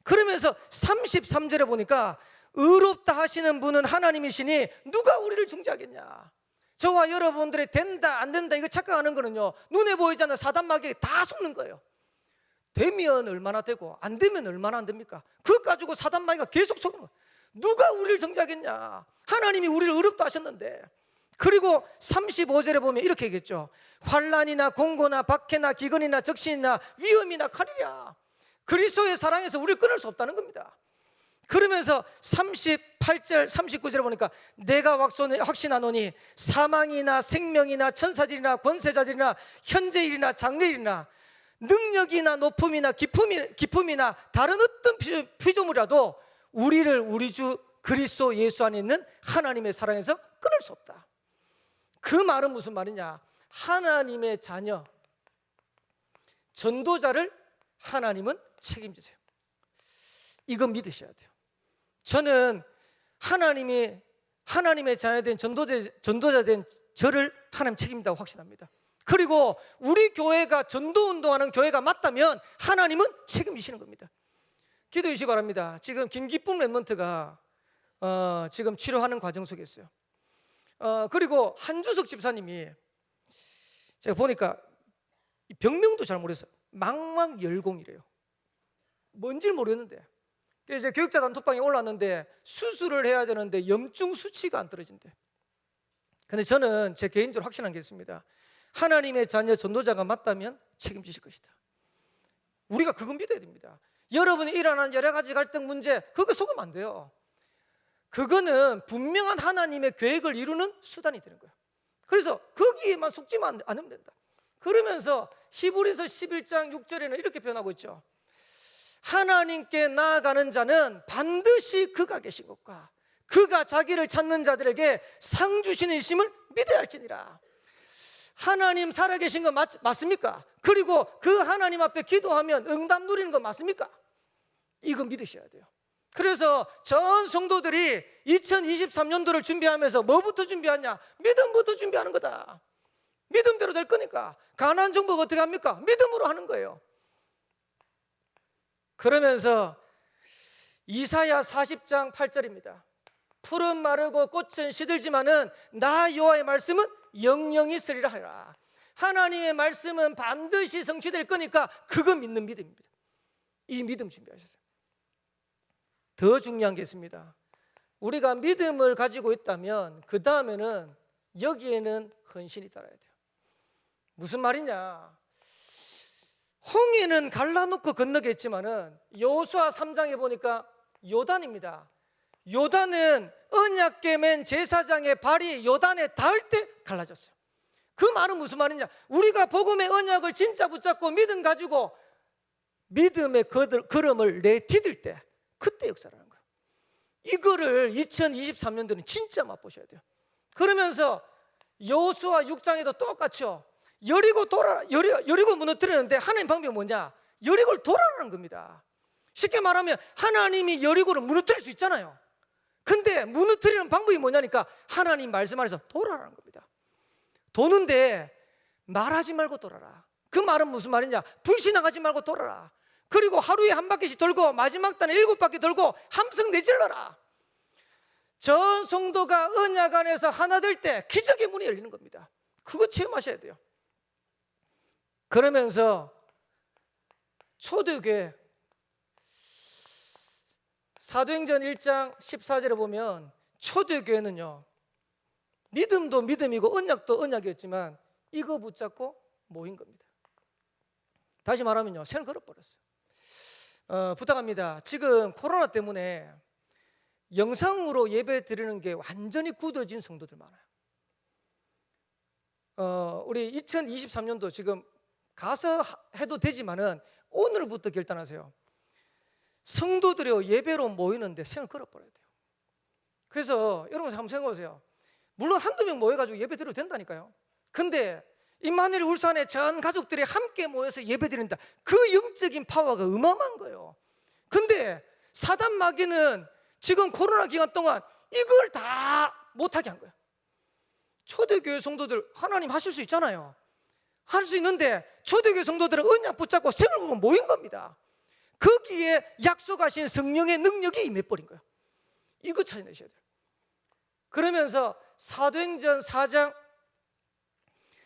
그러면서 33절에 보니까 의롭다 하시는 분은 하나님이시니 누가 우리를 중재하겠냐. 저와 여러분들이 된다 안 된다 이거 착각하는 거는요 눈에 보이지 않는 사단마귀에 다 속는 거예요. 되면 얼마나 되고 안 되면 얼마나 안 됩니까? 그것 가지고 사단마귀가 계속 속는 거예요. 누가 우리를 정죄하겠냐. 하나님이 우리를 의롭다 하셨는데. 그리고 35절에 보면 이렇게 얘기했죠. 환난이나 공고나 박해나 기근이나 적신이나 위험이나 칼이랴. 그리스도의 사랑에서 우리를 끊을 수 없다는 겁니다. 그러면서 38절 39절에 보니까 내가 확신하노니 사망이나 생명이나 천사들이나 권세자들이나 현재일이나 장래일이나 능력이나 높음이나 기품이나 다른 어떤 피조물이라도 우리를 우리 주 그리스도 예수 안에 있는 하나님의 사랑에서 끊을 수 없다. 그 말은 무슨 말이냐. 하나님의 자녀 전도자를 하나님은 책임지세요. 이거 믿으셔야 돼요. 저는 하나님의 자녀된 전도자 된 저를 하나님 책임진다고 확신합니다. 그리고 우리 교회가 전도운동하는 교회가 맞다면 하나님은 책임지시는 겁니다. 기도해 주시기 바랍니다. 지금 김기쁨 랩먼트가 지금 치료하는 과정 속에 있어요. 그리고 한주석 집사님이 제가 보니까 병명도 잘 모르겠어요. 망막열공이래요. 뭔지를 모르겠는데 이제 교육자 단톡방에 올랐는데 수술을 해야 되는데 염증 수치가 안 떨어진대. 근데 저는 제 개인적으로 확신한 게 있습니다. 하나님의 자녀 전도자가 맞다면 책임지실 것이다. 우리가 그거 믿어야 됩니다. 여러분이 일어난 여러 가지 갈등 문제, 그거 속으면 안 돼요. 그거는 분명한 하나님의 계획을 이루는 수단이 되는 거예요. 그래서 거기에만 속지만 않으면 된다. 그러면서 히브리서 11장 6절에는 이렇게 표현하고 있죠. 하나님께 나아가는 자는 반드시 그가 계신 것과 그가 자기를 찾는 자들에게 상 주시는 이심을 믿어야 할지니라. 하나님 살아계신 거 맞습니까? 그리고 그 하나님 앞에 기도하면 응답 누리는 거 맞습니까? 이거 믿으셔야 돼요. 그래서 전 성도들이 2023년도를 준비하면서 뭐부터 준비하냐? 믿음부터 준비하는 거다. 믿음대로 될 거니까. 가나안 정복 어떻게 합니까? 믿음으로 하는 거예요. 그러면서 이사야 40장 8절입니다. 풀은 마르고 꽃은 시들지만은 나 여호와의 말씀은 영영이 있으리라 하라. 하나님의 말씀은 반드시 성취될 거니까 그거 믿는 믿음입니다. 이 믿음 준비하셨어요. 더 중요한 게 있습니다. 우리가 믿음을 가지고 있다면 그 다음에는 여기에는 헌신이 따라야 돼요. 무슨 말이냐? 홍해는 갈라놓고 건너겠지만은 여호수아 3장에 보니까 요단입니다. 요단은 언약궤 맨 제사장의 발이 요단에 닿을 때 갈라졌어요. 그 말은 무슨 말이냐? 우리가 복음의 언약을 진짜 붙잡고 믿음 가지고 믿음의 걸음을 내디딜 때 그때 역사라는 거예요. 이거를 2023년도는 진짜 맛보셔야 돼요. 그러면서 여호수아 6장에도 똑같죠. 여리고 무너뜨리는데 하나님 방법이 뭐냐? 여리고를 돌아라는 겁니다. 쉽게 말하면 하나님이 여리고를 무너뜨릴 수 있잖아요. 근데 무너뜨리는 방법이 뭐냐니까 하나님 말씀 안에서 돌아라는 겁니다. 도는데 말하지 말고 돌아라. 그 말은 무슨 말이냐? 불신앙하지 말고 돌아라. 그리고 하루에 한 바퀴씩 돌고 마지막 단에 7바퀴 돌고 함성 내질러라. 전 성도가 언약 안에서 하나 될 때 기적의 문이 열리는 겁니다. 그거 체험하셔야 돼요. 그러면서 초대교회 사도행전 1장 14절에 보면 초대교회는요, 믿음도 믿음이고 언약도 언약이었지만 이거 붙잡고 모인 겁니다. 다시 말하면요, 생을 걸어버렸어요. 부탁합니다. 지금 코로나 때문에 영상으로 예배 드리는 게 완전히 굳어진 성도들 많아요. 우리 2023년도 지금 가서 해도 되지만은 오늘부터 결단하세요. 성도들이 예배로 모이는데 생을 걸어버려야 돼요. 그래서 여러분 한번 생각해보세요. 물론 한두 명 모여가지고 예배 드려도 된다니까요. 근데 임마누엘 울산에 전 가족들이 함께 모여서 예배 드린다. 그 영적인 파워가 어마어마한 거예요. 근데 사단 마귀는 지금 코로나 기간 동안 이걸 다 못하게 한 거예요. 초대교회 성도들 하나님 하실 수 있잖아요. 할 수 있는데 초대교회 성도들은 언약 붙잡고 생을 걸고 모인 겁니다. 거기에 약속하신 성령의 능력이 임해버린 거예요. 이거 찾아내셔야 돼요. 그러면서 사도행전 4장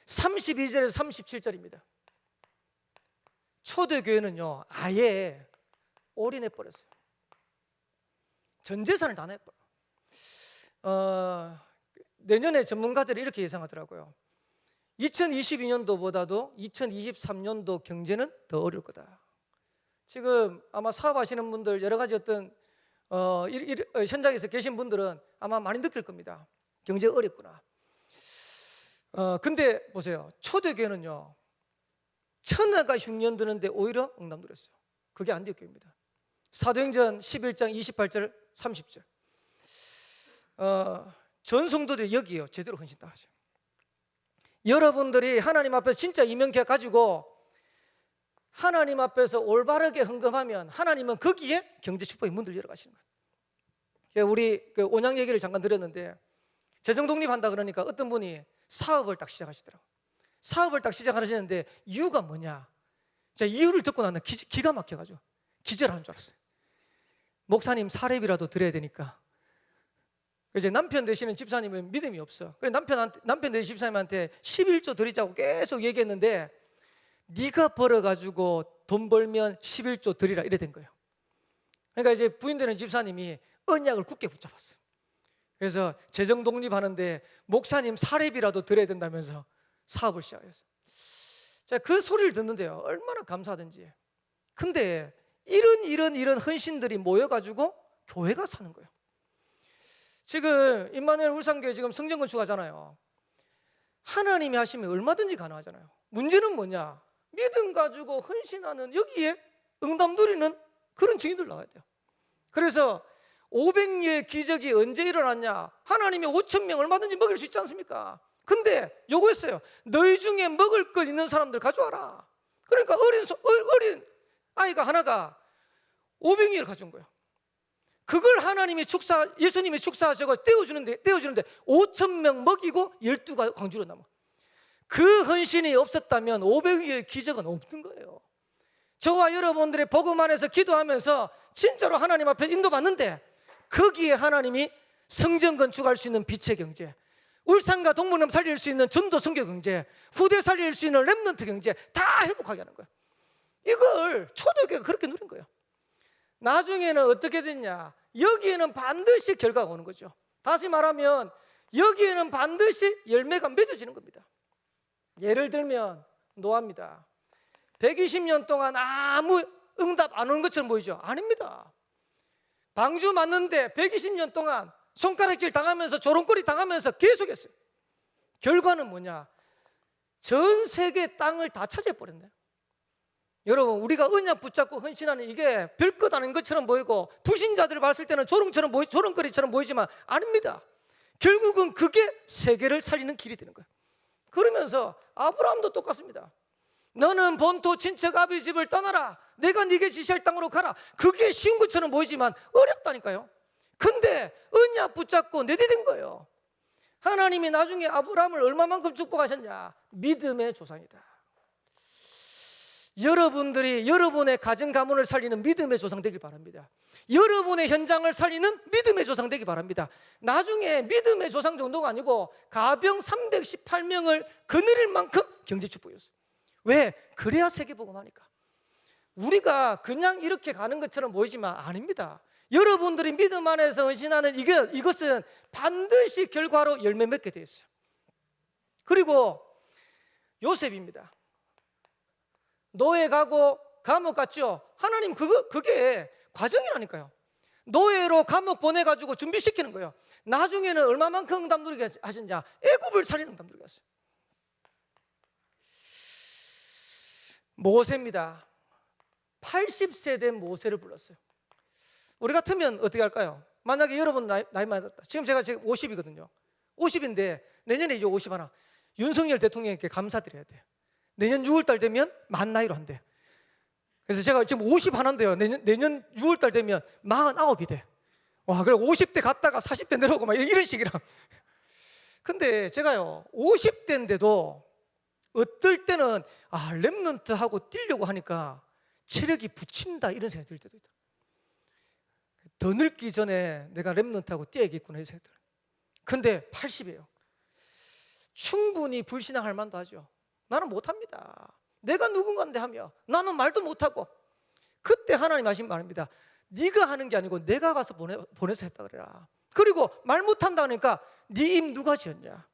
32절에서 37절입니다. 초대교회는요 아예 올인해버렸어요. 전 재산을 다 내버려요. 내년에 전문가들이 이렇게 예상하더라고요. 2022년도보다도 2023년도 경제는 더 어려울 거다. 지금 아마 사업하시는 분들 여러 가지 어떤 현장에서 계신 분들은 아마 많이 느낄 겁니다. 경제가 어렵구나. 근데 보세요. 초대교회는요 천하가 흉년 드는데 오히려 응답 누렸어요. 그게 안디옥교회입니다. 사도행전 11장 28절 30절 전 성도들이 여기요 제대로 헌신 다 하죠. 여러분들이 하나님 앞에 진짜 이명계약 가지고 하나님 앞에서 올바르게 헌금하면 하나님은 거기에 경제 축복의 문을 열어가시는 거예요. 우리 그 온양 얘기를 잠깐 드렸는데 재정 독립한다 그러니까 어떤 분이 사업을 딱 시작하시더라고요. 사업을 딱 시작하시는데 이유가 뭐냐? 제가 이유를 듣고 나는 기가 막혀가지고 기절하는 줄 알았어요. 목사님 사례비라도 드려야 되니까. 이제 남편 되시는 집사님은 믿음이 없어. 그래 남편 되시는 집사님한테 11조 드리자고 계속 얘기했는데 네가 벌어가지고 돈 벌면 11조 드리라 이래 된 거예요. 그러니까 이제 부인 되는 집사님이 언약을 굳게 붙잡았어요. 그래서 재정 독립하는데 목사님 사례비라도 드려야 된다면서 사업을 시작했어요. 자, 그 소리를 듣는데요 얼마나 감사하든지. 근데 이런 헌신들이 모여가지고 교회가 사는 거예요. 지금 임마누엘 울산교회 지금 성전 건축하잖아요. 하나님이 하시면 얼마든지 가능하잖아요. 문제는 뭐냐? 믿음 가지고 헌신하는, 여기에 응답 누리는 그런 증인들 나와야 돼요. 그래서 500의 기적이 언제 일어났냐? 하나님이 5,000명 얼마든지 먹일 수 있지 않습니까? 근데 요구했어요. 너희 중에 먹을 것 있는 사람들 가져와라. 그러니까 어린 아이가 하나가 500을 가져온 거예요. 그걸 하나님이 예수님이 축사하셔서 떼어주는데 5,000명 먹이고 12가 광주로 남아. 그 헌신이 없었다면 500의 기적은 없는 거예요. 저와 여러분들의 복음 안에서 기도하면서 진짜로 하나님 앞에 인도받는데, 거기에 하나님이 성전 건축할 수 있는 빛의 경제, 울산과 동문을 살릴 수 있는 전도 선교 경제, 후대 살릴 수 있는 렘넌트 경제 다 회복하게 하는 거예요. 이걸 초대교회가 그렇게 누린 거예요. 나중에는 어떻게 됐냐? 여기에는 반드시 결과가 오는 거죠. 다시 말하면 여기에는 반드시 열매가 맺어지는 겁니다. 예를 들면 노아입니다. 120년 동안 아무 응답 안 오는 것처럼 보이죠? 아닙니다. 방주 맞는데 120년 동안 손가락질 당하면서 조롱거리 당하면서 계속했어요. 결과는 뭐냐? 전 세계 땅을 다 차지해버렸네. 여러분, 우리가 언약 붙잡고 헌신하는 이게 별것 아닌 것처럼 보이고, 불신자들을 봤을 때는 조롱거리처럼 보이지만 아닙니다. 결국은 그게 세계를 살리는 길이 되는 거예요. 그러면서 아브라함도 똑같습니다. 너는 본토 친척 아비 집을 떠나라. 내가 네게 지시할 땅으로 가라. 그게 쉬운 것처럼 보이지만 어렵다니까요. 근데 언약 붙잡고 내디딘 거예요. 하나님이 나중에 아브라함을 얼마만큼 축복하셨냐? 믿음의 조상이다. 여러분들이 여러분의 가정 가문을 살리는 믿음의 조상 되길 바랍니다. 여러분의 현장을 살리는 믿음의 조상 되길 바랍니다. 나중에 믿음의 조상 정도가 아니고 가병 318명을 거느릴 만큼 경제 축복이었어요. 왜? 그래야 세계복음하니까. 우리가 그냥 이렇게 가는 것처럼 보이지만 아닙니다. 여러분들이 믿음 안에서 헌신하는 이것은 반드시 결과로 열매 맺게 돼 있어요. 그리고 요셉입니다. 노예 가고 감옥 갔죠. 하나님 그게 과정이라니까요. 노예로 감옥 보내가지고 준비시키는 거예요. 나중에는 얼마만큼 응답 누리게 하셨냐? 애굽을 살리는 응답 누리게 하셨어요. 모세입니다. 80세 된 모세를 불렀어요. 우리 같으면 어떻게 할까요? 만약에 여러분 나이 많이 들었다. 제가 지금 50이거든요. 50인데 내년에 이제 50 하나. 윤석열 대통령에게 감사드려야 돼요. 내년 6월달 되면 만 나이로 한대. 그래서 제가 지금 50 하나인데요. 내년 6월달 되면 49이 돼. 와, 그래 50대 갔다가 40대 내려오고 막 이런 식이라. 근데 제가요 50대인데도 어떨 때는 렘넌트하고 뛰려고 하니까 체력이 붙인다 이런 생각이 들 때도 있다. 더 늙기 전에 내가 렘넌트하고 뛰어야겠구나 이런 생각이 들어요. 근데 80이에요. 충분히 불신앙할 만도 하죠. 나는 못합니다. 내가 누군가인데 하며 나는 말도 못하고. 그때 하나님 하신 말입니다. 네가 하는 게 아니고 내가 가서 보내서 했다 그래라. 그리고 말 못한다 하니까 네 입 누가 지었냐.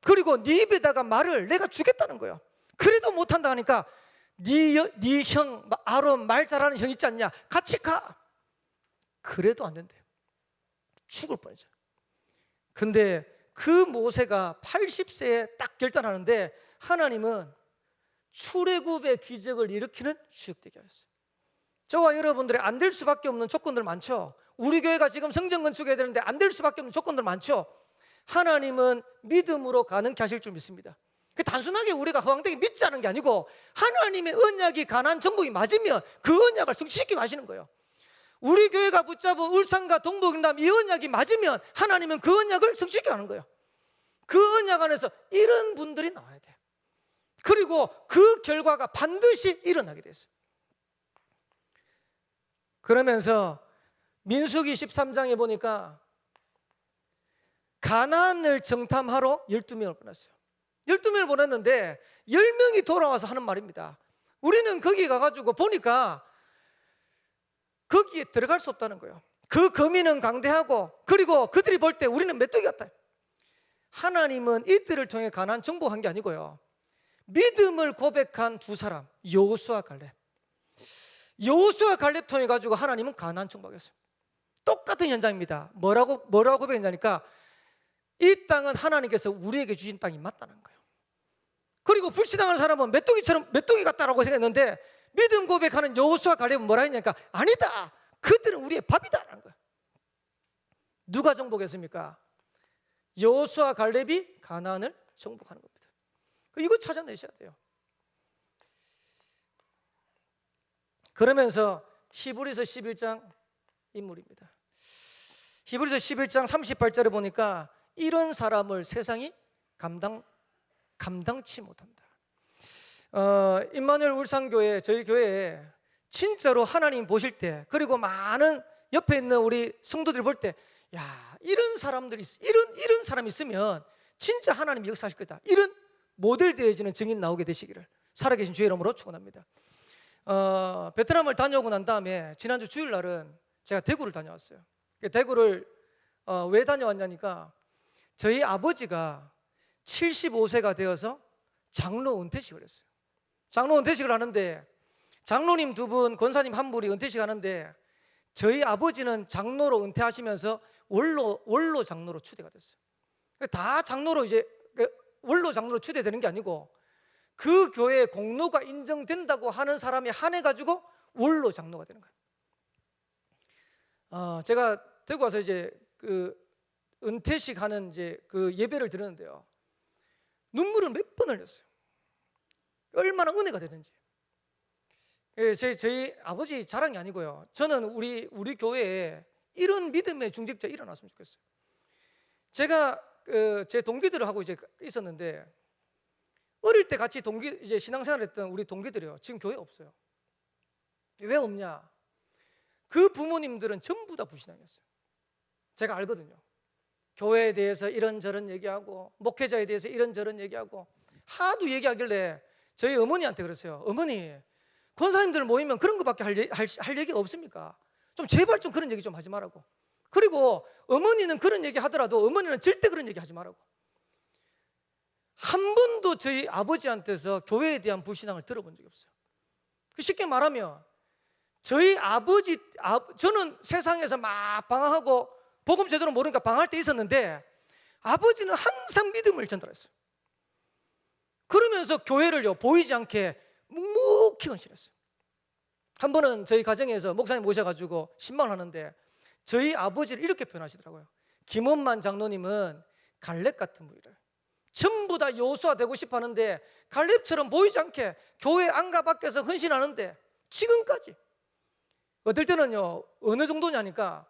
그리고 네 입에다가 말을 내가 주겠다는 거예요. 그래도 못한다 하니까 네 형 아론 말 잘하는 형 있지 않냐, 같이 가. 그래도 안 된대. 죽을 뻔했죠. 근데 그 모세가 80세에 딱 결단하는데 하나님은 출애굽의 기적을 일으키는 주역되게 하셨어요. 저와 여러분들이 안 될 수밖에 없는 조건들 많죠. 우리 교회가 지금 성전 건축해야 되는데 안 될 수밖에 없는 조건들 많죠. 하나님은 믿음으로 가능케 하실 줄 믿습니다. 단순하게 우리가 허황되게 믿지 않은 게 아니고 하나님의 언약이 가나안 정복이 맞으면 그 언약을 성취시키고 하시는 거예요. 우리 교회가 붙잡은 울산과 동북남 이 언약이 맞으면 하나님은 그 언약을 성취시키고 하는 거예요. 그 언약 안에서 이런 분들이 나와야 돼요. 그리고 그 결과가 반드시 일어나게 됐어요. 그러면서 민수기 13장에 보니까 가나안을 정탐하러 12명을 보냈어요. 12명을 보냈는데 10명이 돌아와서 하는 말입니다. 우리는 거기 가가지고 보니까 거기에 들어갈 수 없다는 거예요. 그 거민은 강대하고 그리고 그들이 볼 때 우리는 메뚜기 같다. 하나님은 이들을 통해 가나안 정복한 게 아니고요, 믿음을 고백한 두 사람 여호수아 갈렙. 여호수아 갈렙 통해 가지고 하나님은 가나안 정복했어요. 똑같은 현장입니다. 뭐라고 고백했냐니까 이 땅은 하나님께서 우리에게 주신 땅이 맞다는 거예요. 그리고 불신앙하는 사람은 메뚜기 같다라고 생각했는데 믿음 고백하는 여호수아 갈렙은 뭐라 했냐니까 아니다. 그들은 우리의 밥이다라는 거예요. 누가 정복했습니까? 여호수아 갈렙이 가나안을 정복하는 겁니다. 이거 찾아내셔야 돼요. 그러면서 히브리서 11장 인물입니다. 히브리서 11장 38절에 보니까 이런 사람을 세상이 감당치 못한다. 임마누엘 울산교회, 저희 교회에 진짜로 하나님 보실 때, 그리고 많은 옆에 있는 우리 성도들 볼 때, 야, 이런 사람들이 이런 사람이 있으면 진짜 하나님이 역사하실 거다. 이런 모델 되어지는 증인 나오게 되시기를 살아계신 주의 이름으로 축원합니다. 베트남을 다녀오고 난 다음에 지난주 주일날은 제가 대구를 다녀왔어요. 대구를 왜 다녀왔냐니까 저희 아버지가 75세가 되어서 장로 은퇴식을 했어요. 장로 은퇴식을 하는데 장로님 두 분, 권사님 한 분이 은퇴식 하는데 저희 아버지는 장로로 은퇴하시면서 원로 장로로 추대가 됐어요. 다 장로로 이제 원로 장로로 추대되는 게 아니고 그 교회의 공로가 인정된다고 하는 사람이 한해 가지고 원로 장로가 되는 거예요. 제가 대구 와서 이제 그 은퇴식 하는 이제 그 예배를 드렸는데요. 눈물을 몇 번 흘렸어요. 얼마나 은혜가 되는지. 저희 아버지 자랑이 아니고요. 저는 우리 교회에 이런 믿음의 중직자 일어났으면 좋겠어요. 제가 제 동기들을 하고 이제 있었는데 어릴 때 같이 이제 신앙생활했던 우리 동기들이요. 지금 교회에 없어요. 왜 없냐? 그 부모님들은 전부 다 불신앙이었어요. 제가 알거든요. 교회에 대해서 이런저런 얘기하고 목회자에 대해서 이런저런 얘기하고 하도 얘기하길래 저희 어머니한테 그랬어요. 어머니, 권사님들 모이면 그런 것밖에 할 얘기가 없습니까? 좀 제발 좀 그런 얘기 좀 하지 말라고. 그리고 어머니는 그런 얘기 하더라도 어머니는 절대 그런 얘기 하지 말라고. 한 번도 저희 아버지한테서 교회에 대한 불신앙을 들어본 적이 없어요. 쉽게 말하면 저희 저는 세상에서 막 방황하고 복음 제대로 모르니까 방황할 때 있었는데 아버지는 항상 믿음을 전달했어요. 그러면서 교회를요 보이지 않게 묵묵히 헌신했어요. 한 번은 저희 가정에서 목사님 모셔가지고 신방을 하는데 저희 아버지를 이렇게 표현하시더라고요. 김원만 장로님은 갈렙 같은 분이래요. 전부 다 여호수아 되고 싶어 하는데 갈렙처럼 보이지 않게 교회 안가 밖에서 헌신하는데 지금까지. 어떨 때는요 어느 정도냐니까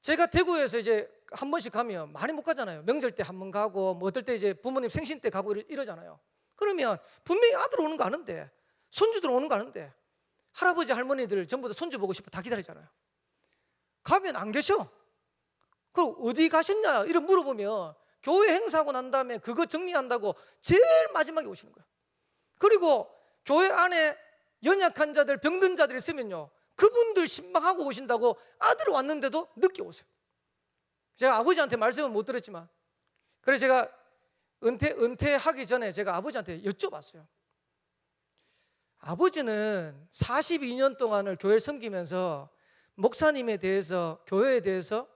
제가 대구에서 이제 한 번씩 가면 많이 못 가잖아요. 명절 때 한 번 가고 뭐 어떨 때 이제 부모님 생신 때 가고 이러잖아요. 그러면 분명히 아들 오는 거 아는데 손주들 오는 거 아는데 할아버지 할머니들 전부 다 손주 보고 싶어 다 기다리잖아요. 가면 안 계셔. 그럼 어디 가셨냐 이런 물어보면 교회 행사하고 난 다음에 그거 정리한다고 제일 마지막에 오시는 거예요. 그리고 교회 안에 연약한 자들 병든 자들 있으면요 그분들 신방하고 오신다고 아들 왔는데도 늦게 오세요. 제가 아버지한테 말씀은 못 드렸지만 그래서 제가 은퇴하기 전에 제가 아버지한테 여쭤봤어요. 아버지는 42년 동안을 교회를 섬기면서 목사님에 대해서 교회에 대해서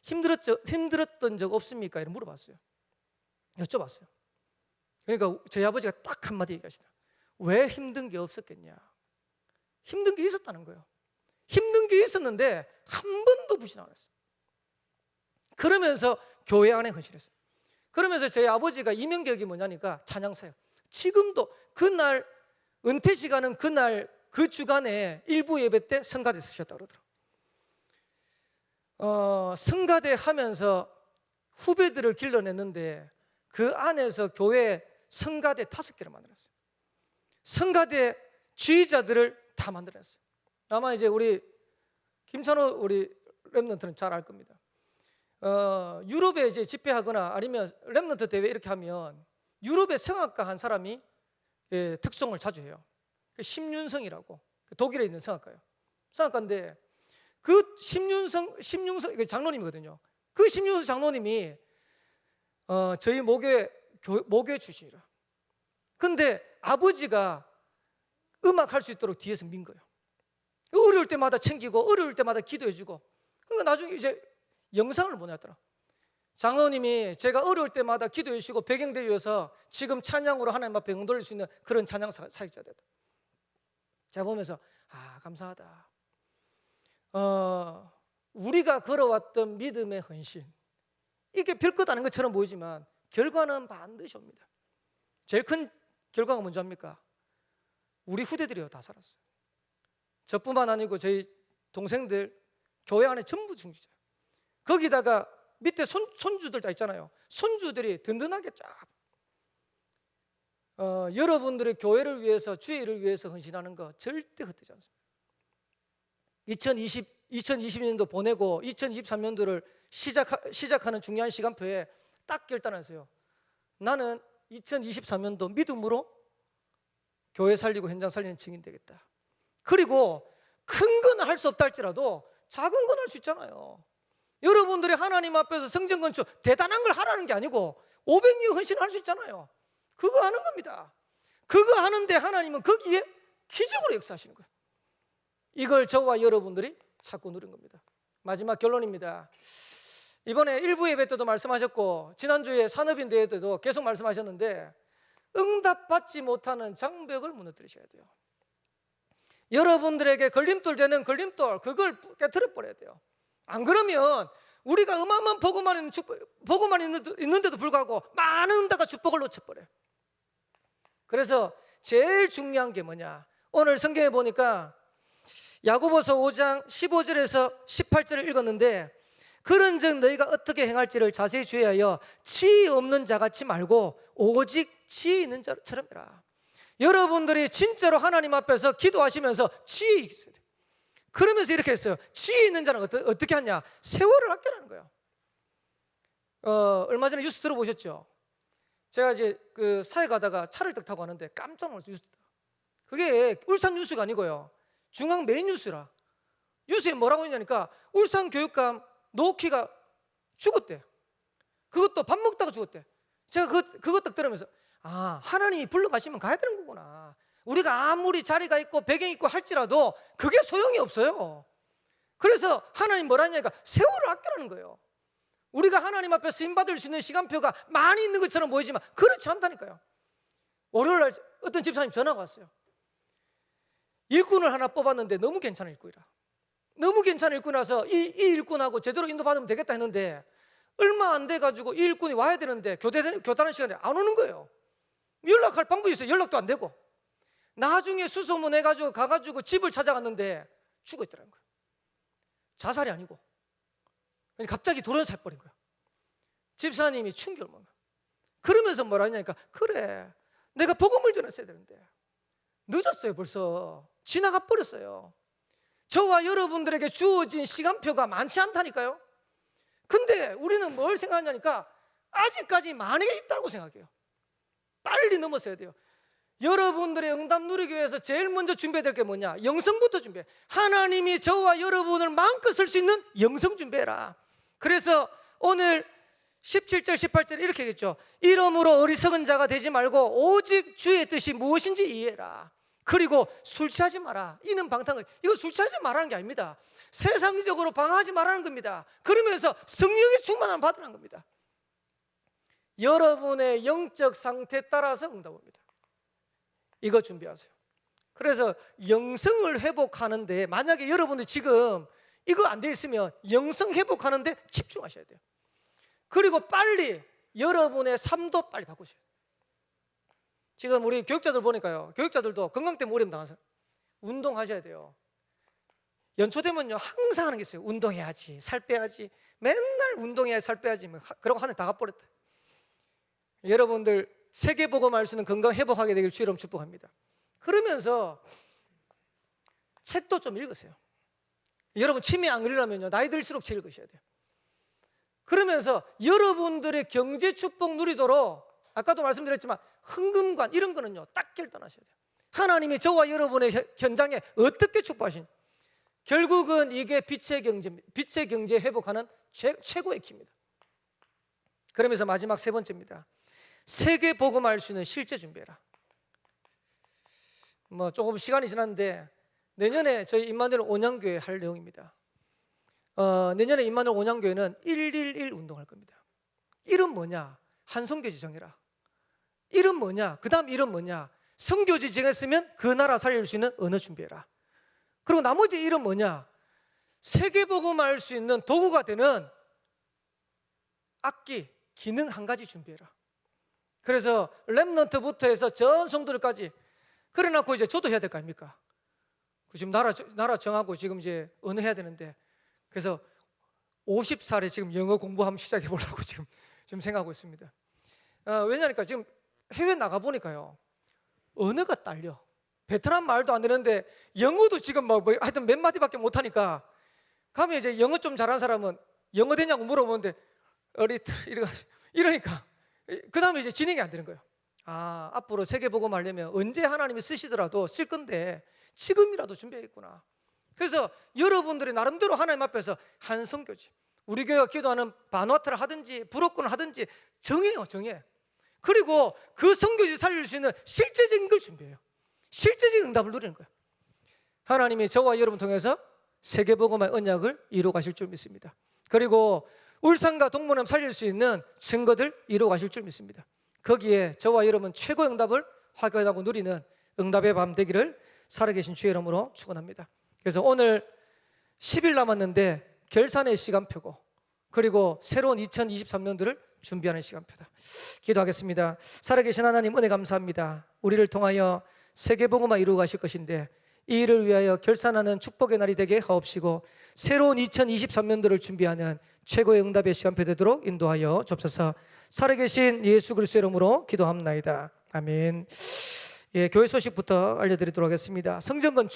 힘들었던 적 없습니까? 이렇게 물어봤어요. 여쭤봤어요. 그러니까 저희 아버지가 딱 한마디 얘기하시더라고요. 왜 힘든 게 없었겠냐? 힘든 게 있었다는 거예요. 힘든 게 있었는데 한 번도 불신 안 했어요. 그러면서 교회 안에 헌신했어요. 그러면서 저희 아버지가 이명격이 뭐냐니까 찬양사요. 지금도 그날 은퇴식 하는 그날 그 주간에 일부 예배 때 성가대 쓰셨다고 그러더라고요. 성가대 하면서 후배들을 길러냈는데 그 안에서 교회 성가대 5개를 만들었어요. 성가대 지휘자들을 다 만들었어요. 아마 이제 우리 김찬호 우리 랩런트는 잘 알 겁니다. 유럽에 이제 집회하거나 아니면 랩런트 대회 이렇게 하면 유럽의 성악가 한 사람이 특송을 자주 해요. 심윤성이라고 독일에 있는 성악가예요. 성악가인데 그 심윤성 장로님이거든요. 그 심윤성 장로님이 저희 모교회 출신이라. 근데 아버지가 음악 할 수 있도록 뒤에서 민 거예요. 어려울 때마다 챙기고 어려울 때마다 기도해주고. 그러니까 나중에 이제 영상을 보냈더라. 장로님이 제가 어려울 때마다 기도해 주시고 배경되어 주셔서 지금 찬양으로 하나님 앞에 응 돌릴 수 있는 그런 찬양 사역자 됐다. 제가 보면서 감사하다. 우리가 걸어왔던 믿음의 헌신, 이게 별것 아닌 것처럼 보이지만 결과는 반드시 옵니다. 제일 큰 결과가 뭔지 압니까? 우리 후대들이요 다 살았어요. 저뿐만 아니고 저희 동생들 교회 안에 전부 중직자예요. 거기다가 밑에 손주들 다 있잖아요. 손주들이 든든하게 쫙 여러분들의 교회를 위해서, 주의 일을 위해서 헌신하는 거 절대 헛되지 않습니다. 2020년도 보내고 2023년도를 시작하는 중요한 시간표에 딱 결단했어요. 나는 2023년도 믿음으로 교회 살리고 현장 살리는 증인 되겠다. 그리고 큰 건 할 수 없다 할지라도 작은 건 할 수 있잖아요. 여러분들이 하나님 앞에서 성전 건축 대단한 걸 하라는 게 아니고 500년 헌신을 할 수 있잖아요. 그거 하는 겁니다. 그거 하는데 하나님은 거기에 기적으로 역사하시는 거예요. 이걸 저와 여러분들이 찾고 누린 겁니다. 마지막 결론입니다. 이번에 일부 예배 때도 말씀하셨고 지난주에 산업인 대회 때도 계속 말씀하셨는데 응답받지 못하는 장벽을 무너뜨리셔야 돼요. 여러분들에게 걸림돌 되는 걸림돌, 그걸 깨트려 버려야 돼요. 안 그러면 우리가 어마어마한 복음만 있는데도 불구하고 많은 응답과 축복을 놓쳐버려요. 그래서 제일 중요한 게 뭐냐, 오늘 성경에 보니까 야고보서 5장 15절에서 18절을 읽었는데, 그런즉 너희가 어떻게 행할지를 자세히 주의하여 지혜 없는 자같이 말고 오직 지혜 있는 자처럼 해라. 여러분들이 진짜로 하나님 앞에서 기도하시면서 지혜 있어야 돼요. 그러면서 이렇게 했어요. 지혜 있는 자는 어떻게 하냐? 세월을 아껴라는 거예요. 얼마 전에 뉴스 들어보셨죠? 제가 이제 그 사회 가다가 차를 타고 가는데 깜짝 놀랐어요. 뉴스. 그게 울산 뉴스가 아니고요, 중앙 메인 뉴스라. 뉴스에 뭐라고 했냐니까 울산 교육감 노키가 죽었대. 그것도 밥 먹다가 죽었대. 제가 그것 딱 들으면서 하나님이 불러가시면 가야 되는 거구나. 우리가 아무리 자리가 있고 배경이 있고 할지라도 그게 소용이 없어요. 그래서 하나님 뭐라 하냐니까 세월을 아껴라는 거예요. 우리가 하나님 앞에 쓰임받을 수 있는 시간표가 많이 있는 것처럼 보이지만 그렇지 않다니까요. 월요일날 어떤 집사님 전화가 왔어요. 일꾼을 하나 뽑았는데 너무 괜찮은 일꾼이라. 너무 괜찮은 일꾼이라서 이 일꾼하고 제대로 인도받으면 되겠다 했는데 얼마 안 돼가지고 이 일꾼이 와야 되는데 교단하는 시간에 안 오는 거예요. 연락할 방법이 있어요. 연락도 안 되고. 나중에 수소문해가지고 가가지고 집을 찾아갔는데 죽어있더라는 거예요. 자살이 아니고 갑자기 돌아서 살버린 거예요. 집사님이 충격을 먹는 거예요. 그러면서 뭐라 하냐니까 그래 내가 복음을 전했어야 되는데 늦었어요. 벌써 지나가 버렸어요. 저와 여러분들에게 주어진 시간표가 많지 않다니까요. 근데 우리는 뭘 생각하냐니까 아직까지 많이 있다고 생각해요. 빨리 넘었어야 돼요. 여러분들의 응답 누리기 위해서 제일 먼저 준비해야 될 게 뭐냐? 영성부터 준비해. 하나님이 저와 여러분을 마음껏 쓸 수 있는 영성 준비해라. 그래서 오늘 17절 18절 이렇게 했죠. 이러므로 어리석은 자가 되지 말고 오직 주의 뜻이 무엇인지 이해해라. 그리고 술 취하지 마라. 이는 방탕을. 이거 술 취하지 말라는 게 아닙니다. 세상적으로 방황하지 말라는 겁니다. 그러면서 성령의 충만함을 받으라는 겁니다. 여러분의 영적 상태에 따라서 응답합니다. 이거 준비하세요. 그래서 영성을 회복하는데 만약에 여러분들 지금 이거 안 돼 있으면 영성 회복하는데 집중하셔야 돼요. 그리고 빨리 여러분의 삶도 빨리 바꾸셔야 돼요. 지금 우리 교육자들 보니까요, 교육자들도 건강 때문에 오래 당하세요. 운동하셔야 돼요. 연초 되면요 항상 하는 게 있어요. 운동해야지, 살 빼야지, 맨날 운동해야지, 살 빼야지, 그러고 한 해 다 가버렸다. 여러분들 세계복음 알 수 있는 건강 회복하게 되길 주의로 축복합니다. 그러면서 책도 좀 읽으세요. 여러분 치매 안 걸리려면요 나이 들수록 책 읽으셔야 돼요. 그러면서 여러분들의 경제 축복 누리도록 아까도 말씀드렸지만 헌금관 이런 거는요 딱 결단하셔야 돼요. 하나님이 저와 여러분의 현장에 어떻게 축복하신, 결국은 이게 빛의 경제 회복하는 최고의 키입니다. 그러면서 마지막 세 번째입니다. 세계 복음 알 수 있는 실제 준비해라. 뭐 조금 시간이 지났는데 내년에 저희 임마누엘 온양교회 할 내용입니다. 내년에 임마누엘 온양교회는 111 운동할 겁니다. 이름 뭐냐? 한 선교지 정해라. 이름 뭐냐? 그 다음 이름 뭐냐? 선교지 정했으면 그 나라 살릴 수 있는 언어 준비해라. 그리고 나머지 이름 뭐냐? 세계복음할 수 있는 도구가 되는 악기, 기능 한 가지 준비해라. 그래서 렘넌트부터 해서 전 성도들까지 그래놓고 이제 저도 해야 될 거 아닙니까? 지금 나라 정하고 지금 이제 언어 해야 되는데, 그래서 50살에 지금 영어 공부 한번 시작해 보려고 지금 생각하고 있습니다. 왜냐니까 지금 해외 나가 보니까요, 언어가 딸려. 베트남 말도 안 되는데 영어도 지금 뭐 하여튼 몇 마디밖에 못 하니까, 가면 이제 영어 좀 잘하는 사람은 영어 되냐고 물어보는데 이러니까 그 다음에 이제 진행이 안 되는 거예요. 앞으로 세계복음 하려면 언제 하나님이 쓰시더라도 쓸 건데 지금이라도 준비했구나. 그래서 여러분들이 나름대로 하나님 앞에서 한 선교지, 우리 교회가 기도하는 바누아투를 하든지 브로큰을 하든지 정해요. 그리고 그 선교지 살릴 수 있는 실제적인 걸 준비해요. 실제적인 응답을 누리는 거예요. 하나님이 저와 여러분 통해서 세계복음의 언약을 이루어 가실 줄 믿습니다. 그리고 울산과 동문을 살릴 수 있는 증거들 이루어 가실 줄 믿습니다. 거기에 저와 여러분 최고의 응답을 확인하고 누리는 응답의 밤 되기를 살아계신 주의 이름으로 축원합니다. 그래서 오늘 10일 남았는데 결산의 시간표고, 그리고 새로운 2023년도를 준비하는 시간표다. 기도하겠습니다. 살아계신 하나님, 은혜 감사합니다. 우리를 통하여 세계복음화 이루어 가실 것인데 이 일을 위하여 결산하는 축복의 날이 되게 하옵시고, 새로운 2023년도를 준비하는 최고의 응답의 시간표 되도록 인도하여 주옵소서. 살아계신 예수 그리스도의 이름으로 기도합나이다. 아멘. 교회 소식부터 알려드리도록 하겠습니다. 성전 건축